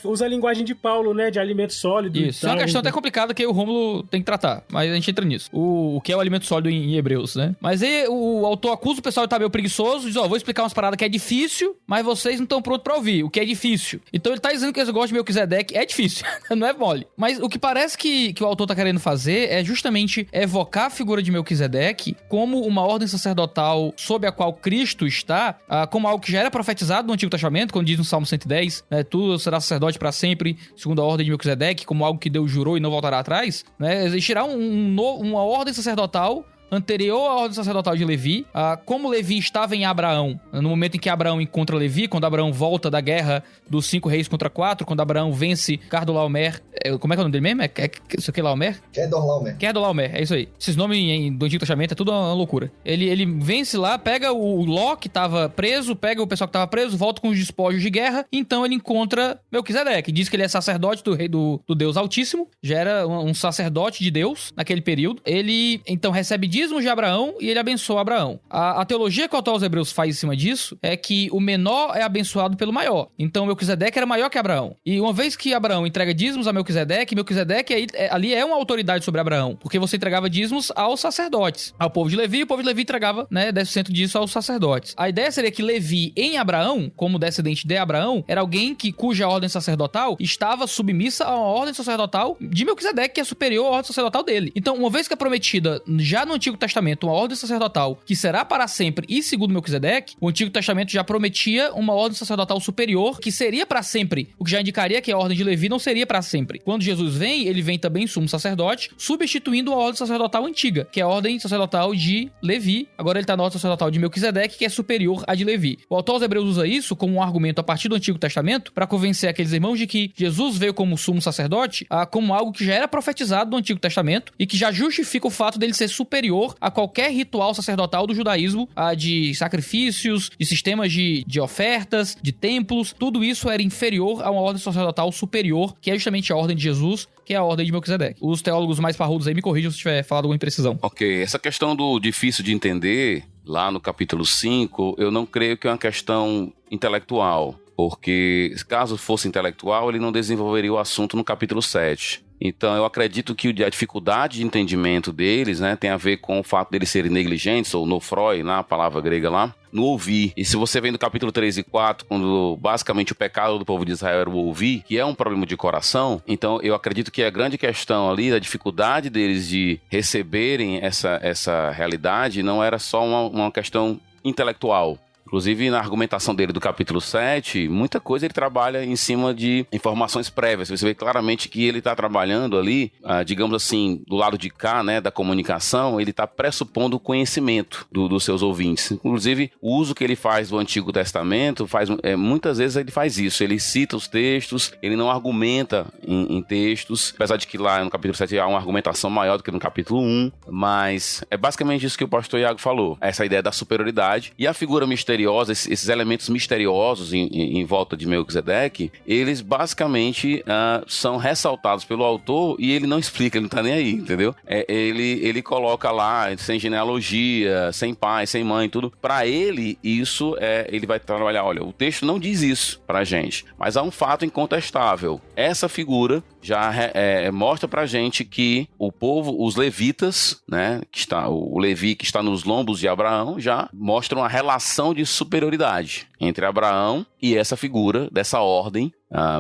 usa a linguagem de Paulo, né? De alimento sólido. Isso, é uma questão até complicada que o Rômulo tem que tratar, mas a gente entra nisso. O que é o alimento sólido em Hebreus, né? Mas aí o autor acusa o pessoal de estar meio preguiçoso, diz, vou explicar umas paradas que é difícil, mas vocês não estão prontos pra ouvir, o que é difícil. Então ele tá dizendo que esse negócio de Melquisedeque é difícil, não é mole. Mas o que parece que o autor tá querendo fazer é justamente evocar a figura de Melquisedeque como uma ordem sacerdotal sob a qual Cristo está, como algo que já era profetizado no Antigo Testamento, quando diz no Salmo 110, né, tu serás sacerdote para sempre, segundo a ordem de Melquisedeque, como algo que Deus jurou e não voltará atrás, né? Existirá uma ordem sacerdotal anterior à ordem sacerdotal de Levi, como Levi estava em Abraão, no momento em que Abraão encontra Levi, quando Abraão volta da guerra dos 5 reis contra 4, quando Abraão vence Cardolaomer, como é que é o nome dele mesmo? Isso aqui é Laomer? Kedorlaomer, é isso aí. Esses nomes do Antigo Testamento é tudo uma loucura. Ele vence lá, pega o Ló, que estava preso, pega o pessoal que estava preso, volta com os despojos de guerra, então ele encontra Melquisedeque, diz que ele é sacerdote do rei do Deus Altíssimo, já era um sacerdote de Deus naquele período. Ele então recebe dízimos de Abraão e ele abençoa Abraão. A teologia que o autor aos Hebreus faz em cima disso é que o menor é abençoado pelo maior. Então Melquisedeque era maior que Abraão. E uma vez que Abraão entrega dízimos a Melquisedeque ali é uma autoridade sobre Abraão, porque você entregava dízimos aos sacerdotes, ao povo de Levi, e o povo de Levi entregava, né, 10% disso aos sacerdotes. A ideia seria que Levi em Abraão, como descendente de Abraão, era alguém cuja ordem sacerdotal estava submissa a uma ordem sacerdotal de Melquisedeque, que é superior à ordem sacerdotal dele. Então, uma vez que é prometida já no Antigo Testamento uma ordem sacerdotal que será para sempre e segundo Melquisedeque, o Antigo Testamento já prometia uma ordem sacerdotal superior que seria para sempre, o que já indicaria que a ordem de Levi não seria para sempre. Quando Jesus vem, ele vem também sumo sacerdote, substituindo a ordem sacerdotal antiga, que é a ordem sacerdotal de Levi. Agora ele está na ordem sacerdotal de Melquisedeque, que é superior à de Levi. O autor aos Hebreus usa isso como um argumento a partir do Antigo Testamento para convencer aqueles irmãos de que Jesus veio como sumo sacerdote, como algo que já era profetizado no Antigo Testamento e que já justifica o fato dele ser superior a qualquer ritual sacerdotal do judaísmo, de sacrifícios, de sistemas de ofertas, de templos. Tudo isso era inferior a uma ordem sacerdotal superior, que é justamente a ordem de Jesus, que é a ordem de Melquisedeque. Os teólogos mais parrudos aí me corrijam se tiver falado alguma imprecisão. Ok, essa questão do difícil de entender, lá no capítulo 5, eu não creio que é uma questão intelectual, porque caso fosse intelectual, ele não desenvolveria o assunto no capítulo 7. Então, eu acredito que a dificuldade de entendimento deles, né, tem a ver com o fato deles serem negligentes, ou nofroi, na palavra grega lá, no ouvir. E se você vem do capítulo 3 e 4, quando basicamente o pecado do povo de Israel era o ouvir, que é um problema de coração, então eu acredito que a grande questão ali, da dificuldade deles de receberem essa realidade, não era só uma questão intelectual. Inclusive, na argumentação dele do capítulo 7, muita coisa ele trabalha em cima de informações prévias. Você vê claramente que ele está trabalhando ali, digamos assim, do lado de cá, né, da comunicação, ele está pressupondo o conhecimento dos seus ouvintes. Inclusive, o uso que ele faz do Antigo Testamento, muitas vezes ele faz isso. Ele cita os textos, ele não argumenta em textos, apesar de que lá no capítulo 7 há uma argumentação maior do que no capítulo 1, mas é basicamente isso que o pastor Iago falou, essa ideia da superioridade e a figura misteriosa, esses elementos misteriosos em volta de Melquisedeque, eles basicamente são ressaltados pelo autor e ele não explica, ele não tá nem aí, entendeu? Ele coloca lá, sem genealogia, sem pai, sem mãe, tudo. Pra ele, isso ele vai trabalhar, olha, o texto não diz isso pra gente, mas há um fato incontestável. Essa figura já mostra pra gente que o povo, os levitas, né, o Levi que está nos lombos de Abraão, já mostra uma relação de superioridade entre Abraão e essa figura dessa ordem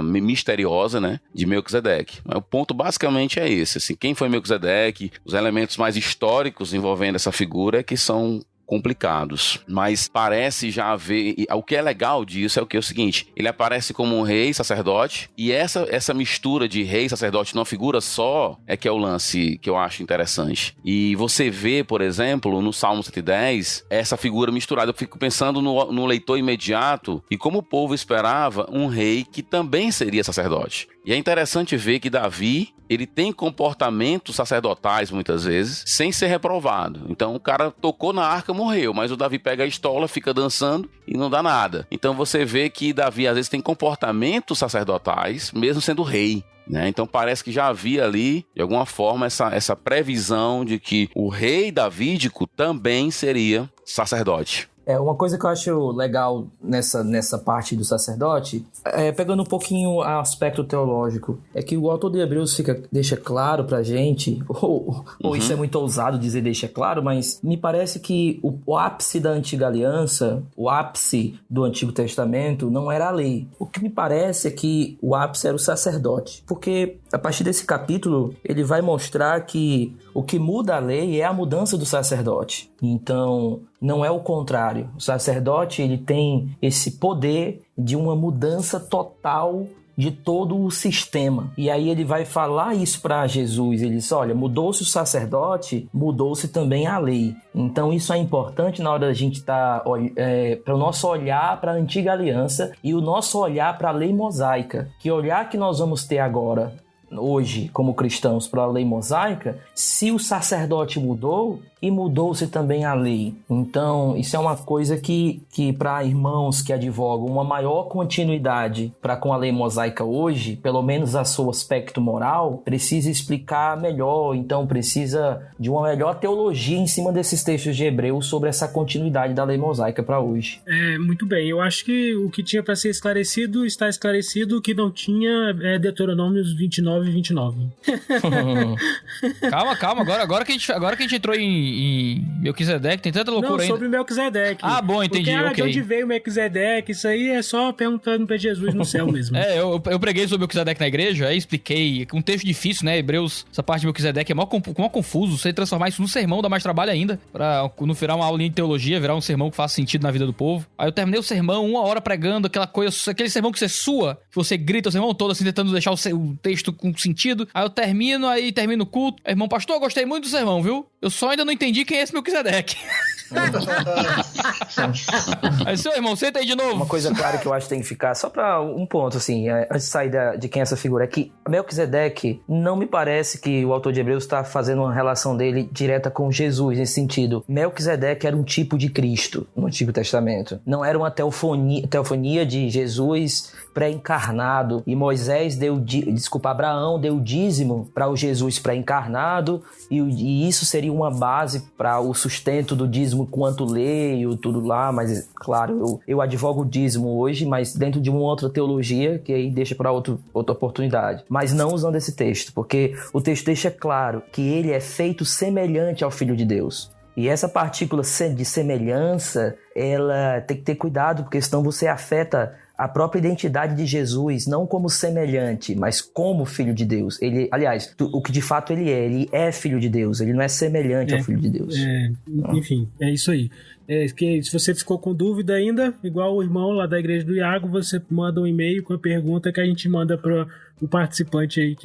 misteriosa, né, de Melquisedeque. O ponto basicamente é esse, assim, quem foi Melquisedeque, os elementos mais históricos envolvendo essa figura que são complicados, mas parece já haver, o que é legal disso é o seguinte, ele aparece como um rei sacerdote, e essa mistura de rei e sacerdote numa figura só é que é o lance que eu acho interessante. E você vê, por exemplo, no Salmo 110, essa figura misturada. Eu fico pensando no leitor imediato e como o povo esperava um rei que também seria sacerdote. E é interessante ver que Davi, ele tem comportamentos sacerdotais muitas vezes, sem ser reprovado. Então o cara tocou na arca, morreu, mas o Davi pega a estola, fica dançando e não dá nada. Então você vê que Davi às vezes tem comportamentos sacerdotais, mesmo sendo rei, né? Então parece que já havia ali, de alguma forma, essa previsão de que o rei davídico também seria sacerdote. Uma coisa que eu acho legal nessa parte do sacerdote, pegando um pouquinho o aspecto teológico, é que o autor de Hebreus deixa claro pra gente, ou isso é muito ousado dizer deixa claro, mas me parece que o ápice da antiga aliança, o ápice do Antigo Testamento não era a lei. O que me parece é que o ápice era o sacerdote, porque a partir desse capítulo ele vai mostrar que o que muda a lei é a mudança do sacerdote. Então, não é o contrário. O sacerdote ele tem esse poder de uma mudança total de todo o sistema. E aí ele vai falar isso para Jesus. Ele diz, olha, mudou-se o sacerdote, mudou-se também a lei. Então isso é importante na hora da gente estar para o nosso olhar para a antiga aliança e o nosso olhar para a lei mosaica. Que olhar que nós vamos ter agora, hoje, como cristãos, para a lei mosaica, se o sacerdote mudou, e mudou-se também a lei. Então, isso é uma coisa que para irmãos que advogam uma maior continuidade para com a lei mosaica hoje, pelo menos a seu aspecto moral, precisa explicar melhor, então precisa de uma melhor teologia em cima desses textos de Hebreus sobre essa continuidade da lei mosaica para hoje. Muito bem, eu acho que o que tinha para ser esclarecido está esclarecido, o que não tinha é Deuteronômios 29 e 29. Calma, agora que a gente entrou em Melquisedeque, tem tanta loucura ainda. Não, sobre Melquisedeque. Ah, bom, entendi, porque, ok. de onde veio Melquisedeque, isso aí é só perguntando pra Jesus no céu mesmo. Eu preguei sobre Melquisedeque na igreja, aí expliquei, um texto difícil, né, Hebreus, essa parte de Melquisedeque é mó confuso, você transformar isso num sermão dá mais trabalho ainda, pra não virar uma aulinha de teologia, virar um sermão que faça sentido na vida do povo. Aí eu terminei o sermão, 1 hora pregando, aquele sermão que você sua, que você grita o sermão todo, assim, tentando deixar o texto com sentido. Aí eu termino o culto. Aí, irmão pastor, eu gostei muito do sermão, viu? Eu só ainda não entendi quem é esse Melquisedeque. Aí, seu irmão, senta aí de novo. Uma coisa clara que eu acho que tem que ficar, só pra um ponto, assim, antes de sair de quem é essa figura, é que Melquisedeque, não me parece que o autor de Hebreus está fazendo uma relação dele direta com Jesus, nesse sentido. Melquisedeque era um tipo de Cristo no Antigo Testamento. Não era uma teofonia de Jesus pré-encarnado, e Abraão deu o dízimo para o Jesus pré-encarnado, e isso seria uma base para o sustento do dízimo quanto leio, tudo lá, mas claro, eu advogo o dízimo hoje, mas dentro de uma outra teologia, que aí deixa para outra oportunidade, mas não usando esse texto, porque o texto deixa claro que ele é feito semelhante ao Filho de Deus. E essa partícula de semelhança, ela tem que ter cuidado, porque senão você afeta a própria identidade de Jesus, não como semelhante, mas como Filho de Deus. Ele, aliás, o que de fato ele é Filho de Deus, ele não é semelhante ao Filho de Deus. Enfim, é isso aí. Que se você ficou com dúvida ainda, igual o irmão lá da igreja do Iago, você manda um e-mail com a pergunta que a gente manda para o participante aí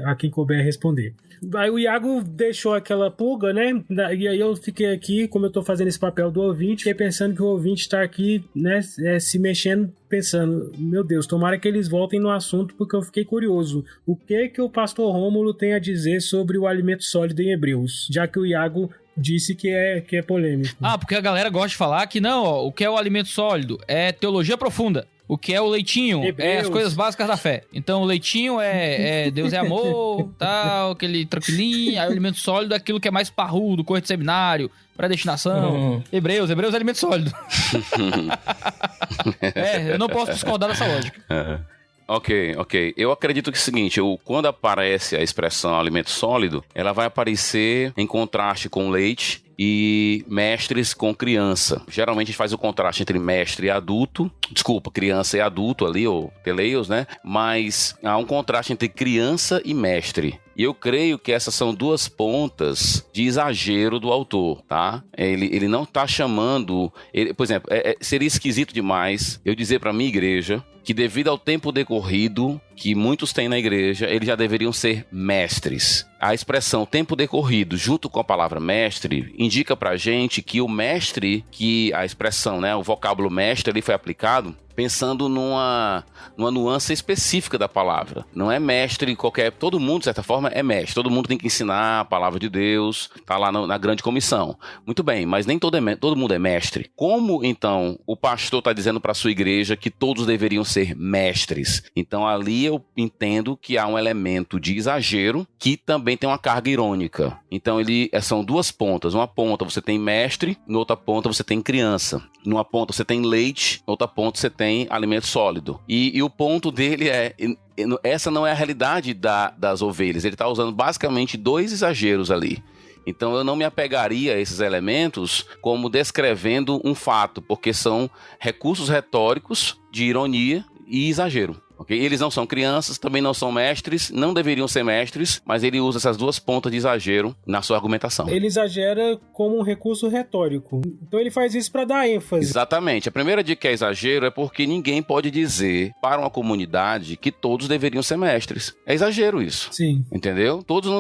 a quem couber responder. Aí o Iago deixou aquela pulga, né? E aí eu fiquei aqui, como eu tô fazendo esse papel do ouvinte, fiquei pensando que o ouvinte tá aqui, né, se mexendo, pensando, meu Deus, tomara que eles voltem no assunto, porque eu fiquei curioso. O que o pastor Rômulo tem a dizer sobre o alimento sólido em Hebreus? Já que o Iago disse que é polêmico. Porque a galera gosta de falar que não, o que é o alimento sólido é teologia profunda. O que é o leitinho Hebreus. É as coisas básicas da fé. Então o leitinho é Deus é amor, tal, aquele tranquilinho. Aí o alimento sólido é aquilo que é mais parrudo, coisa de seminário, predestinação. Hebreus é alimento sólido. Eu não posso discordar dessa lógica. Ok. Eu acredito que é o seguinte, quando aparece a expressão alimento sólido, ela vai aparecer em contraste com leite e mestres com criança. Geralmente a gente faz o contraste entre mestre e adulto, criança e adulto ali, ou teleios, né? Mas há um contraste entre criança e mestre. E eu creio que essas são duas pontas de exagero do autor, tá? Ele não tá chamando... por exemplo, seria esquisito demais eu dizer pra minha igreja que devido ao tempo decorrido que muitos têm na igreja, eles já deveriam ser mestres. A expressão tempo decorrido, junto com a palavra mestre, indica pra gente que o mestre, que a expressão, né, o vocábulo mestre ali foi aplicado, pensando numa nuance específica da palavra. Não é mestre qualquer... Todo mundo, de certa forma, é mestre. Todo mundo tem que ensinar a palavra de Deus, tá lá na grande comissão. Muito bem, mas nem todo mundo é mestre. Como, então, o pastor está dizendo para a sua igreja que todos deveriam ser mestres? Então, ali eu entendo que há um elemento de exagero que também tem uma carga irônica. Então, são duas pontas. Uma ponta você tem mestre, na outra ponta você tem criança. Numa ponta você tem leite, na outra ponta você tem alimento sólido. E o ponto dele essa não é a realidade das ovelhas. Ele está usando basicamente dois exageros ali. Então eu não me apegaria a esses elementos como descrevendo um fato, porque são recursos retóricos de ironia e exagero. Okay? Eles não são crianças, também não são mestres, não deveriam ser mestres, mas ele usa essas duas pontas de exagero na sua argumentação. Ele exagera como um recurso retórico. Então ele faz isso para dar ênfase. Exatamente. A primeira dica que é exagero é porque ninguém pode dizer para uma comunidade que todos deveriam ser mestres. É exagero isso. Sim. Entendeu? Todos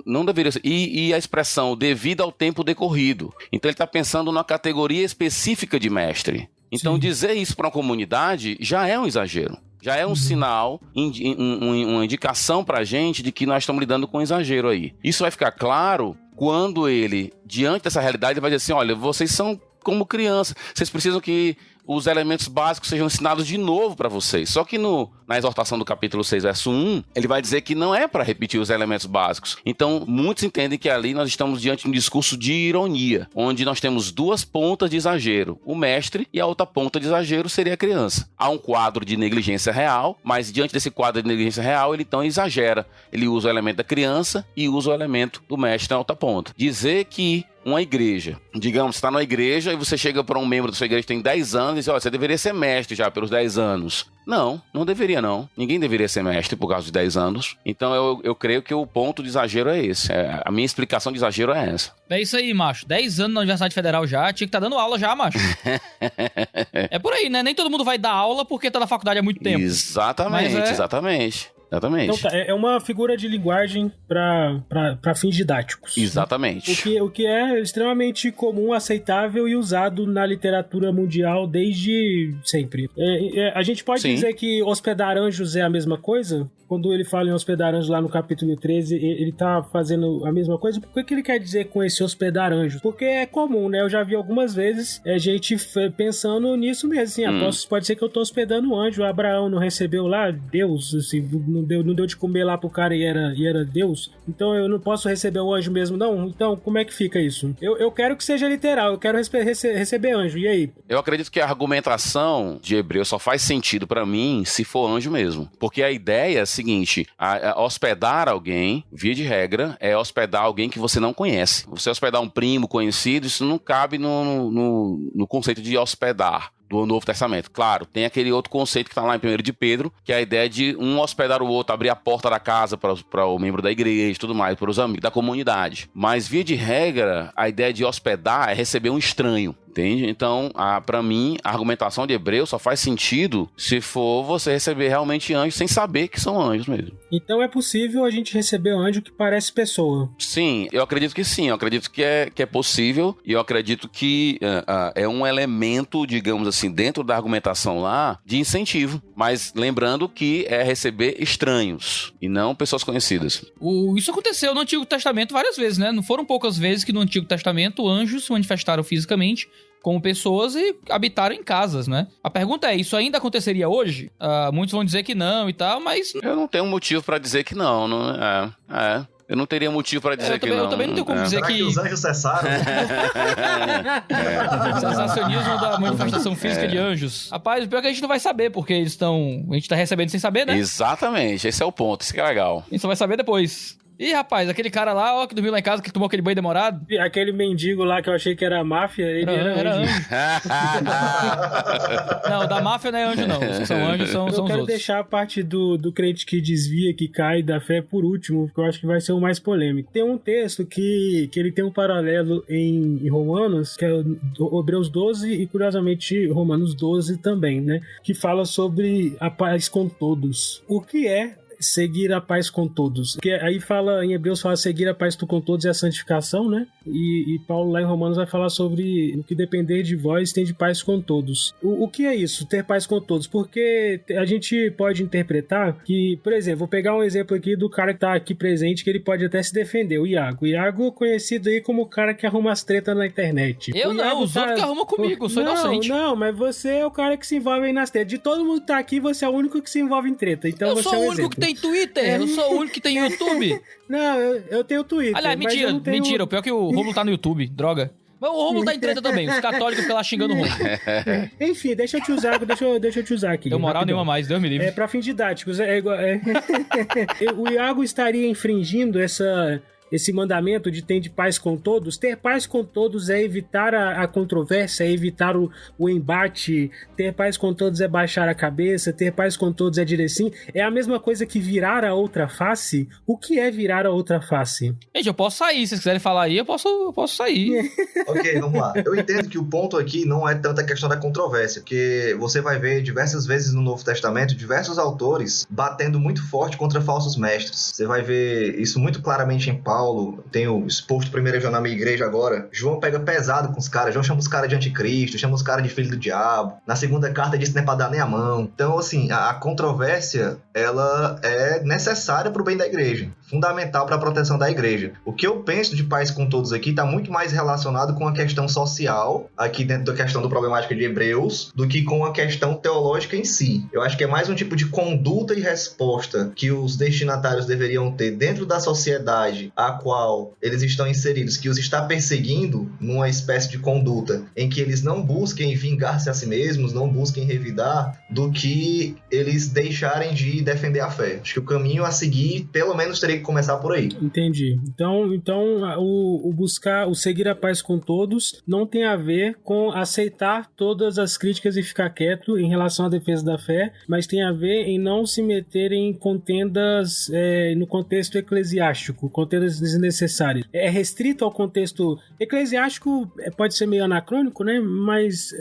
não deveriam ser. E a expressão devido ao tempo decorrido. Então ele está pensando numa categoria específica de mestre. Então, dizer isso para uma comunidade já é um exagero. Já é um sinal, uma indicação para a gente de que nós estamos lidando com um exagero aí. Isso vai ficar claro quando ele, diante dessa realidade, vai dizer assim, olha, vocês são como crianças, vocês precisam que os elementos básicos sejam ensinados de novo para vocês. Só que na exortação do capítulo 6, verso 1, ele vai dizer que não é para repetir os elementos básicos. Então, muitos entendem que ali nós estamos diante de um discurso de ironia, onde nós temos duas pontas de exagero, o mestre, e a outra ponta de exagero seria a criança. Há um quadro de negligência real, mas diante desse quadro de negligência real, ele então exagera. Ele usa o elemento da criança e usa o elemento do mestre na outra ponta. Dizer que uma igreja, digamos, você está numa igreja e você chega para um membro da sua igreja que tem 10 anos e diz, olha, você deveria ser mestre já pelos 10 anos. Não deveria não. Ninguém deveria ser mestre por causa de 10 anos. Então eu creio que o ponto de exagero é esse. A minha explicação de exagero é essa. É isso aí, macho. 10 anos na Universidade Federal já, tinha que estar dando aula já, macho. É por aí, né? Nem todo mundo vai dar aula porque tá na faculdade há muito tempo. Exatamente, exatamente. Então tá, é uma figura de linguagem para fins didáticos. Exatamente. O que é extremamente comum, aceitável e usado na literatura mundial desde sempre. A gente pode dizer que hospedar anjos é a mesma coisa? Quando ele fala em hospedar anjos lá no capítulo 13, ele tá fazendo a mesma coisa. Por que ele quer dizer com esse hospedar anjos? Porque é comum, né? Eu já vi algumas vezes gente pensando nisso mesmo. Assim, pode ser que eu tô hospedando um anjo. Abraão não recebeu lá Deus, assim, não deu de comer lá pro cara e era Deus. Então eu não posso receber um anjo mesmo, não? Então como é que fica isso? Eu quero que seja literal, eu quero receber anjo. E aí? Eu acredito que a argumentação de Hebreus só faz sentido pra mim se for anjo mesmo. Porque a ideia é a seguinte, hospedar alguém, via de regra, é hospedar alguém que você não conhece. Você hospedar um primo conhecido, isso não cabe no conceito de hospedar do Novo Testamento. Claro, tem aquele outro conceito que está lá em 1 de Pedro, que é a ideia de um hospedar o outro, abrir a porta da casa para o membro da igreja e tudo mais, para os amigos da comunidade. Mas, via de regra, a ideia de hospedar é receber um estranho. Entende? Então, para mim, a argumentação de Hebreus só faz sentido se for você receber realmente anjos sem saber que são anjos mesmo. Então é possível a gente receber um anjo que parece pessoa? Sim, eu acredito que sim. Eu acredito que é possível e eu acredito que é um elemento, digamos assim, dentro da argumentação lá, de incentivo. Mas lembrando que é receber estranhos e não pessoas conhecidas. Isso aconteceu no Antigo Testamento várias vezes, né? Não foram poucas vezes que no Antigo Testamento anjos se manifestaram fisicamente como pessoas e habitaram em casas, né? A pergunta é, isso ainda aconteceria hoje? Muitos vão dizer que não e tal, mas... Eu não tenho motivo pra dizer que não, Eu não teria motivo pra dizer que não. Eu também não tenho como dizer que os anjos cessaram? Sensacionismo da manifestação física de anjos. Rapaz, o pior é que a gente não vai saber, porque a gente tá recebendo sem saber, né? Exatamente, esse é o ponto, isso que é legal. A gente só vai saber depois. Ih, rapaz, aquele cara lá, que dormiu lá em casa, que tomou aquele banho demorado. Aquele mendigo lá que eu achei que era a máfia, ele era anjo. Não, da máfia não é anjo, não. Os que são anjos são os outros. Eu quero deixar a parte do crente que desvia, que cai da fé por último, porque eu acho que vai ser o mais polêmico. Tem um texto que ele tem um paralelo em Romanos, que é Hebreus 12 e, curiosamente, Romanos 12 também, né? Que fala sobre a paz com todos. O que é seguir a paz com todos. Porque aí fala, em Hebreus fala seguir a paz com todos é a santificação, né? E Paulo lá em Romanos vai falar sobre o que depender de vós tem de paz com todos. O que é isso, ter paz com todos? Porque a gente pode interpretar que, por exemplo, vou pegar um exemplo aqui do cara que tá aqui presente, que ele pode até se defender, o Iago. O Iago é conhecido aí como o cara que arruma as tretas na internet. Eu não, os outros que arrumam comigo, eu sou inocente. Não, mas você é o cara que se envolve aí nas tretas. De todo mundo que tá aqui, você é o único que se envolve em treta. Então Eu você sou é um o único exemplo. que tem Twitter, eu sou o único que tem YouTube. Não, eu tenho Twitter. Aliás, mas eu não tenho... mentira, o pior é que o Rômulo tá no YouTube, droga. Mas o Rômulo tá em treta também, os católicos ficam lá xingando o Rômulo. Enfim, deixa eu te usar aqui. Deu moral rapidão. nenhuma mais, Deus me livre. Pra fins didáticos. O Iago estaria infringindo esse mandamento de ter de paz com todos. Ter paz com todos é evitar a controvérsia, é evitar o embate. Ter paz com todos é baixar a cabeça. Ter paz com todos é dizer sim. É a mesma coisa que virar a outra face. O que é virar a outra face? Gente, eu posso sair, se vocês quiserem falar aí, eu posso sair. Ok, vamos lá. Eu entendo que o ponto aqui não é tanto a questão da controvérsia, porque você vai ver diversas vezes no Novo Testamento diversos autores batendo muito forte contra falsos mestres. Você vai ver isso muito claramente em Paulo. Tenho exposto primeiro João na minha igreja agora. João pega pesado com os caras. João chama os caras de anticristo, chama os caras de filho do diabo. Na segunda carta diz que não é pra dar nem a mão. Então, assim, a controvérsia, ela é necessária pro bem da igreja. Fundamental para a proteção da igreja. O que eu penso de paz com todos aqui está muito mais relacionado com a questão social, aqui dentro da questão do problemática de Hebreus, do que com a questão teológica em si. Eu acho que é mais um tipo de conduta e resposta que os destinatários deveriam ter dentro da sociedade a qual eles estão inseridos, que os está perseguindo numa espécie de conduta em que eles não busquem vingar-se a si mesmos, não busquem revidar, do que eles deixarem de defender a fé. Acho que o caminho a seguir, pelo menos, teria que começar por aí. Entendi. Então o seguir a paz com todos não tem a ver com aceitar todas as críticas e ficar quieto em relação à defesa da fé, mas tem a ver em não se meter em contendas no contexto eclesiástico, contendas desnecessárias. É restrito ao contexto eclesiástico, pode ser meio anacrônico, né? Mas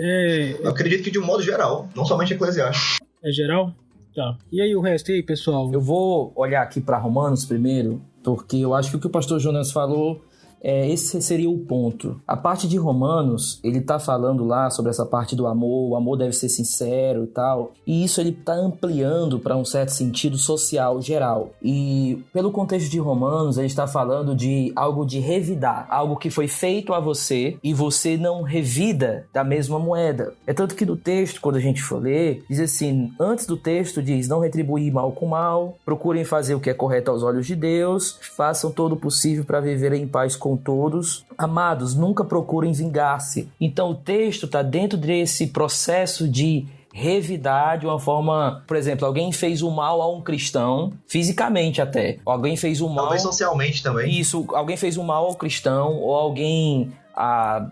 Eu acredito que de um modo geral, não somente eclesiástico. é geral? Tá. E aí o resto? E aí, pessoal? Eu vou olhar aqui para Romanos primeiro, porque eu acho que o que o pastor Jonas falou, esse seria o ponto. A parte de Romanos, ele tá falando lá sobre essa parte do amor, o amor deve ser sincero e tal, e isso ele tá ampliando para um certo sentido social geral. E pelo contexto de Romanos, ele está falando de algo de revidar, algo que foi feito a você e você não revida da mesma moeda. É tanto que no texto, quando a gente for ler, diz assim, antes do texto diz, não retribuir mal com mal, procurem fazer o que é correto aos olhos de Deus, façam todo o possível para viver em paz com todos. Amados, nunca procurem vingar-se. Então o texto está dentro desse processo de revidar de uma forma, por exemplo, alguém fez o mal a um cristão, fisicamente até. Alguém fez o mal... Talvez socialmente também. Isso, alguém fez o mal ao cristão, ou alguém...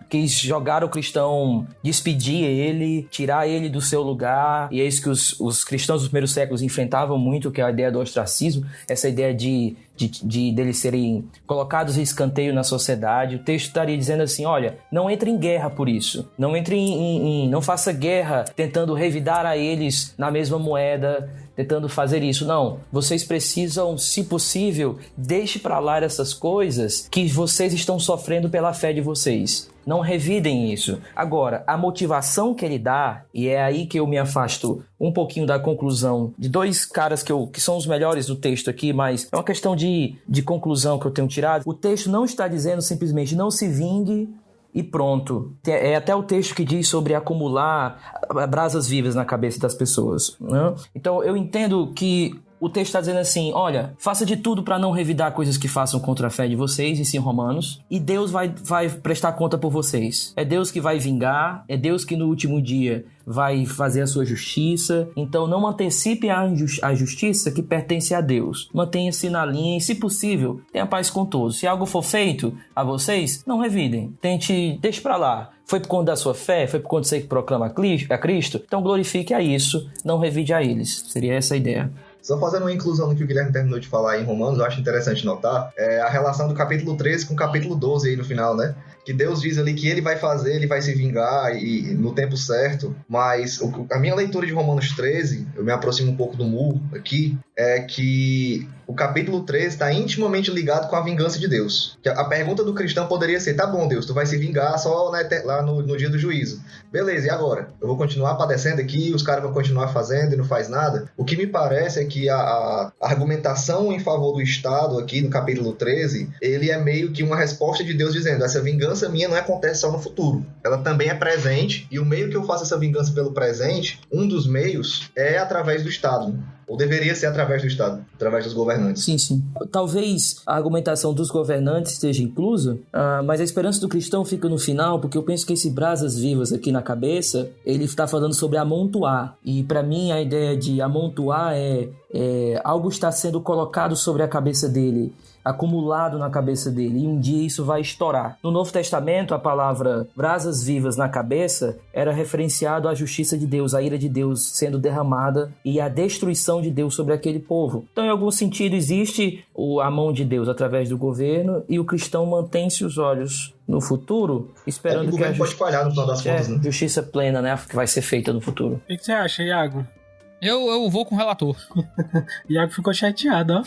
quis jogar o cristão, despedir ele, tirar ele do seu lugar, e é isso que os cristãos dos primeiros séculos enfrentavam muito, que é a ideia do ostracismo, essa ideia de deles serem colocados em escanteio na sociedade. O texto estaria dizendo assim, olha, não entre em guerra por isso, não entre não faça guerra tentando revidar a eles na mesma moeda, tentando fazer isso. Não, vocês precisam, se possível, deixe para lá essas coisas que vocês estão sofrendo pela fé de vocês. Não revidem isso. Agora, a motivação que ele dá, e é aí que eu me afasto um pouquinho da conclusão de dois caras que são os melhores do texto aqui, mas é uma questão de conclusão que eu tenho tirado. O texto não está dizendo simplesmente não se vingue e pronto. É até o texto que diz sobre acumular brasas vivas na cabeça das pessoas, né? Então eu entendo que o texto está dizendo assim, olha, faça de tudo para não revidar coisas que façam contra a fé de vocês, isso em Romanos, e Deus vai prestar conta por vocês. É Deus que vai vingar, é Deus que no último dia vai fazer a sua justiça. Então não antecipe a justiça que pertence a Deus. Mantenha-se na linha e, se possível, tenha paz com todos. Se algo for feito a vocês, não revidem. Deixe para lá. Foi por conta da sua fé? Foi por conta de você que proclama a Cristo? Então glorifique a isso, não revide a eles. Seria essa a ideia. Só fazendo uma inclusão no que o Guilherme terminou de falar em Romanos, eu acho interessante notar a relação do capítulo 13 com o capítulo 12 aí no final, né? Que Deus diz ali que ele vai fazer, ele vai se vingar e no tempo certo, mas a minha leitura de Romanos 13, eu me aproximo um pouco do muro aqui, é que o capítulo 13 está intimamente ligado com a vingança de Deus. A pergunta do cristão poderia ser, tá bom, Deus, tu vai se vingar só lá no dia do juízo. Beleza, e agora? Eu vou continuar padecendo aqui, os caras vão continuar fazendo e não faz nada? O que me parece é que a argumentação em favor do Estado aqui no capítulo 13, ele é meio que uma resposta de Deus dizendo, essa vingança minha não acontece só no futuro. Ela também é presente, e o meio que eu faço essa vingança pelo presente, um dos meios é através do Estado. Ou deveria ser através do Estado, através dos governantes. Sim, sim. Talvez a argumentação dos governantes esteja inclusa, mas a esperança do cristão fica no final, porque eu penso que esse brasas vivas aqui na cabeça, ele está falando sobre amontoar. E para mim a ideia de amontoar é algo está sendo colocado sobre a cabeça dele, acumulado na cabeça dele, e um dia isso vai estourar. No Novo Testamento, a palavra brasas vivas na cabeça era referenciado à justiça de Deus, à ira de Deus sendo derramada e à destruição de Deus sobre aquele povo. Então, em algum sentido, existe a mão de Deus através do governo e o cristão mantém-se os olhos no futuro, esperando o governo pode falhar no final das contas, né? Justiça plena, né, que vai ser feita no futuro. O que você acha, Iago? Eu vou com o relator. Iago ficou chateado, ó.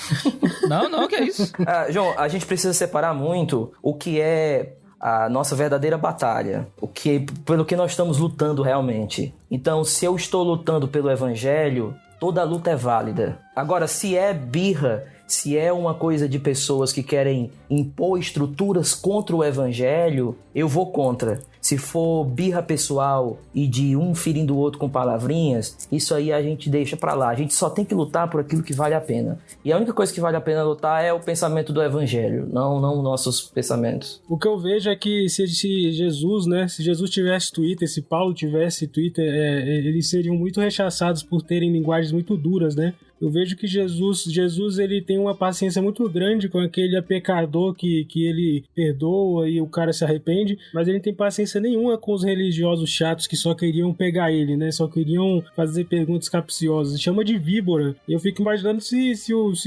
Não, que é isso? João, a gente precisa separar muito o que é a nossa verdadeira batalha, pelo que nós estamos lutando realmente. Então, se eu estou lutando pelo evangelho, toda luta é válida. Agora, se é birra, se é uma coisa de pessoas que querem impor estruturas contra o evangelho, eu vou contra. Se for birra pessoal e de um ferindo o outro com palavrinhas, isso aí a gente deixa pra lá. A gente só tem que lutar por aquilo que vale a pena. E a única coisa que vale a pena lutar é o pensamento do evangelho, não nossos pensamentos. O que eu vejo é que se Jesus, né, se Jesus tivesse Twitter, se Paulo tivesse Twitter, eles seriam muito rechaçados por terem linguagens muito duras, né? Eu vejo que Jesus ele tem uma paciência muito grande com aquele pecador que ele perdoa e o cara se arrepende, mas ele não tem paciência nenhuma com os religiosos chatos que só queriam pegar ele, né? Só queriam fazer perguntas capciosas. Chama de víbora. E eu fico imaginando se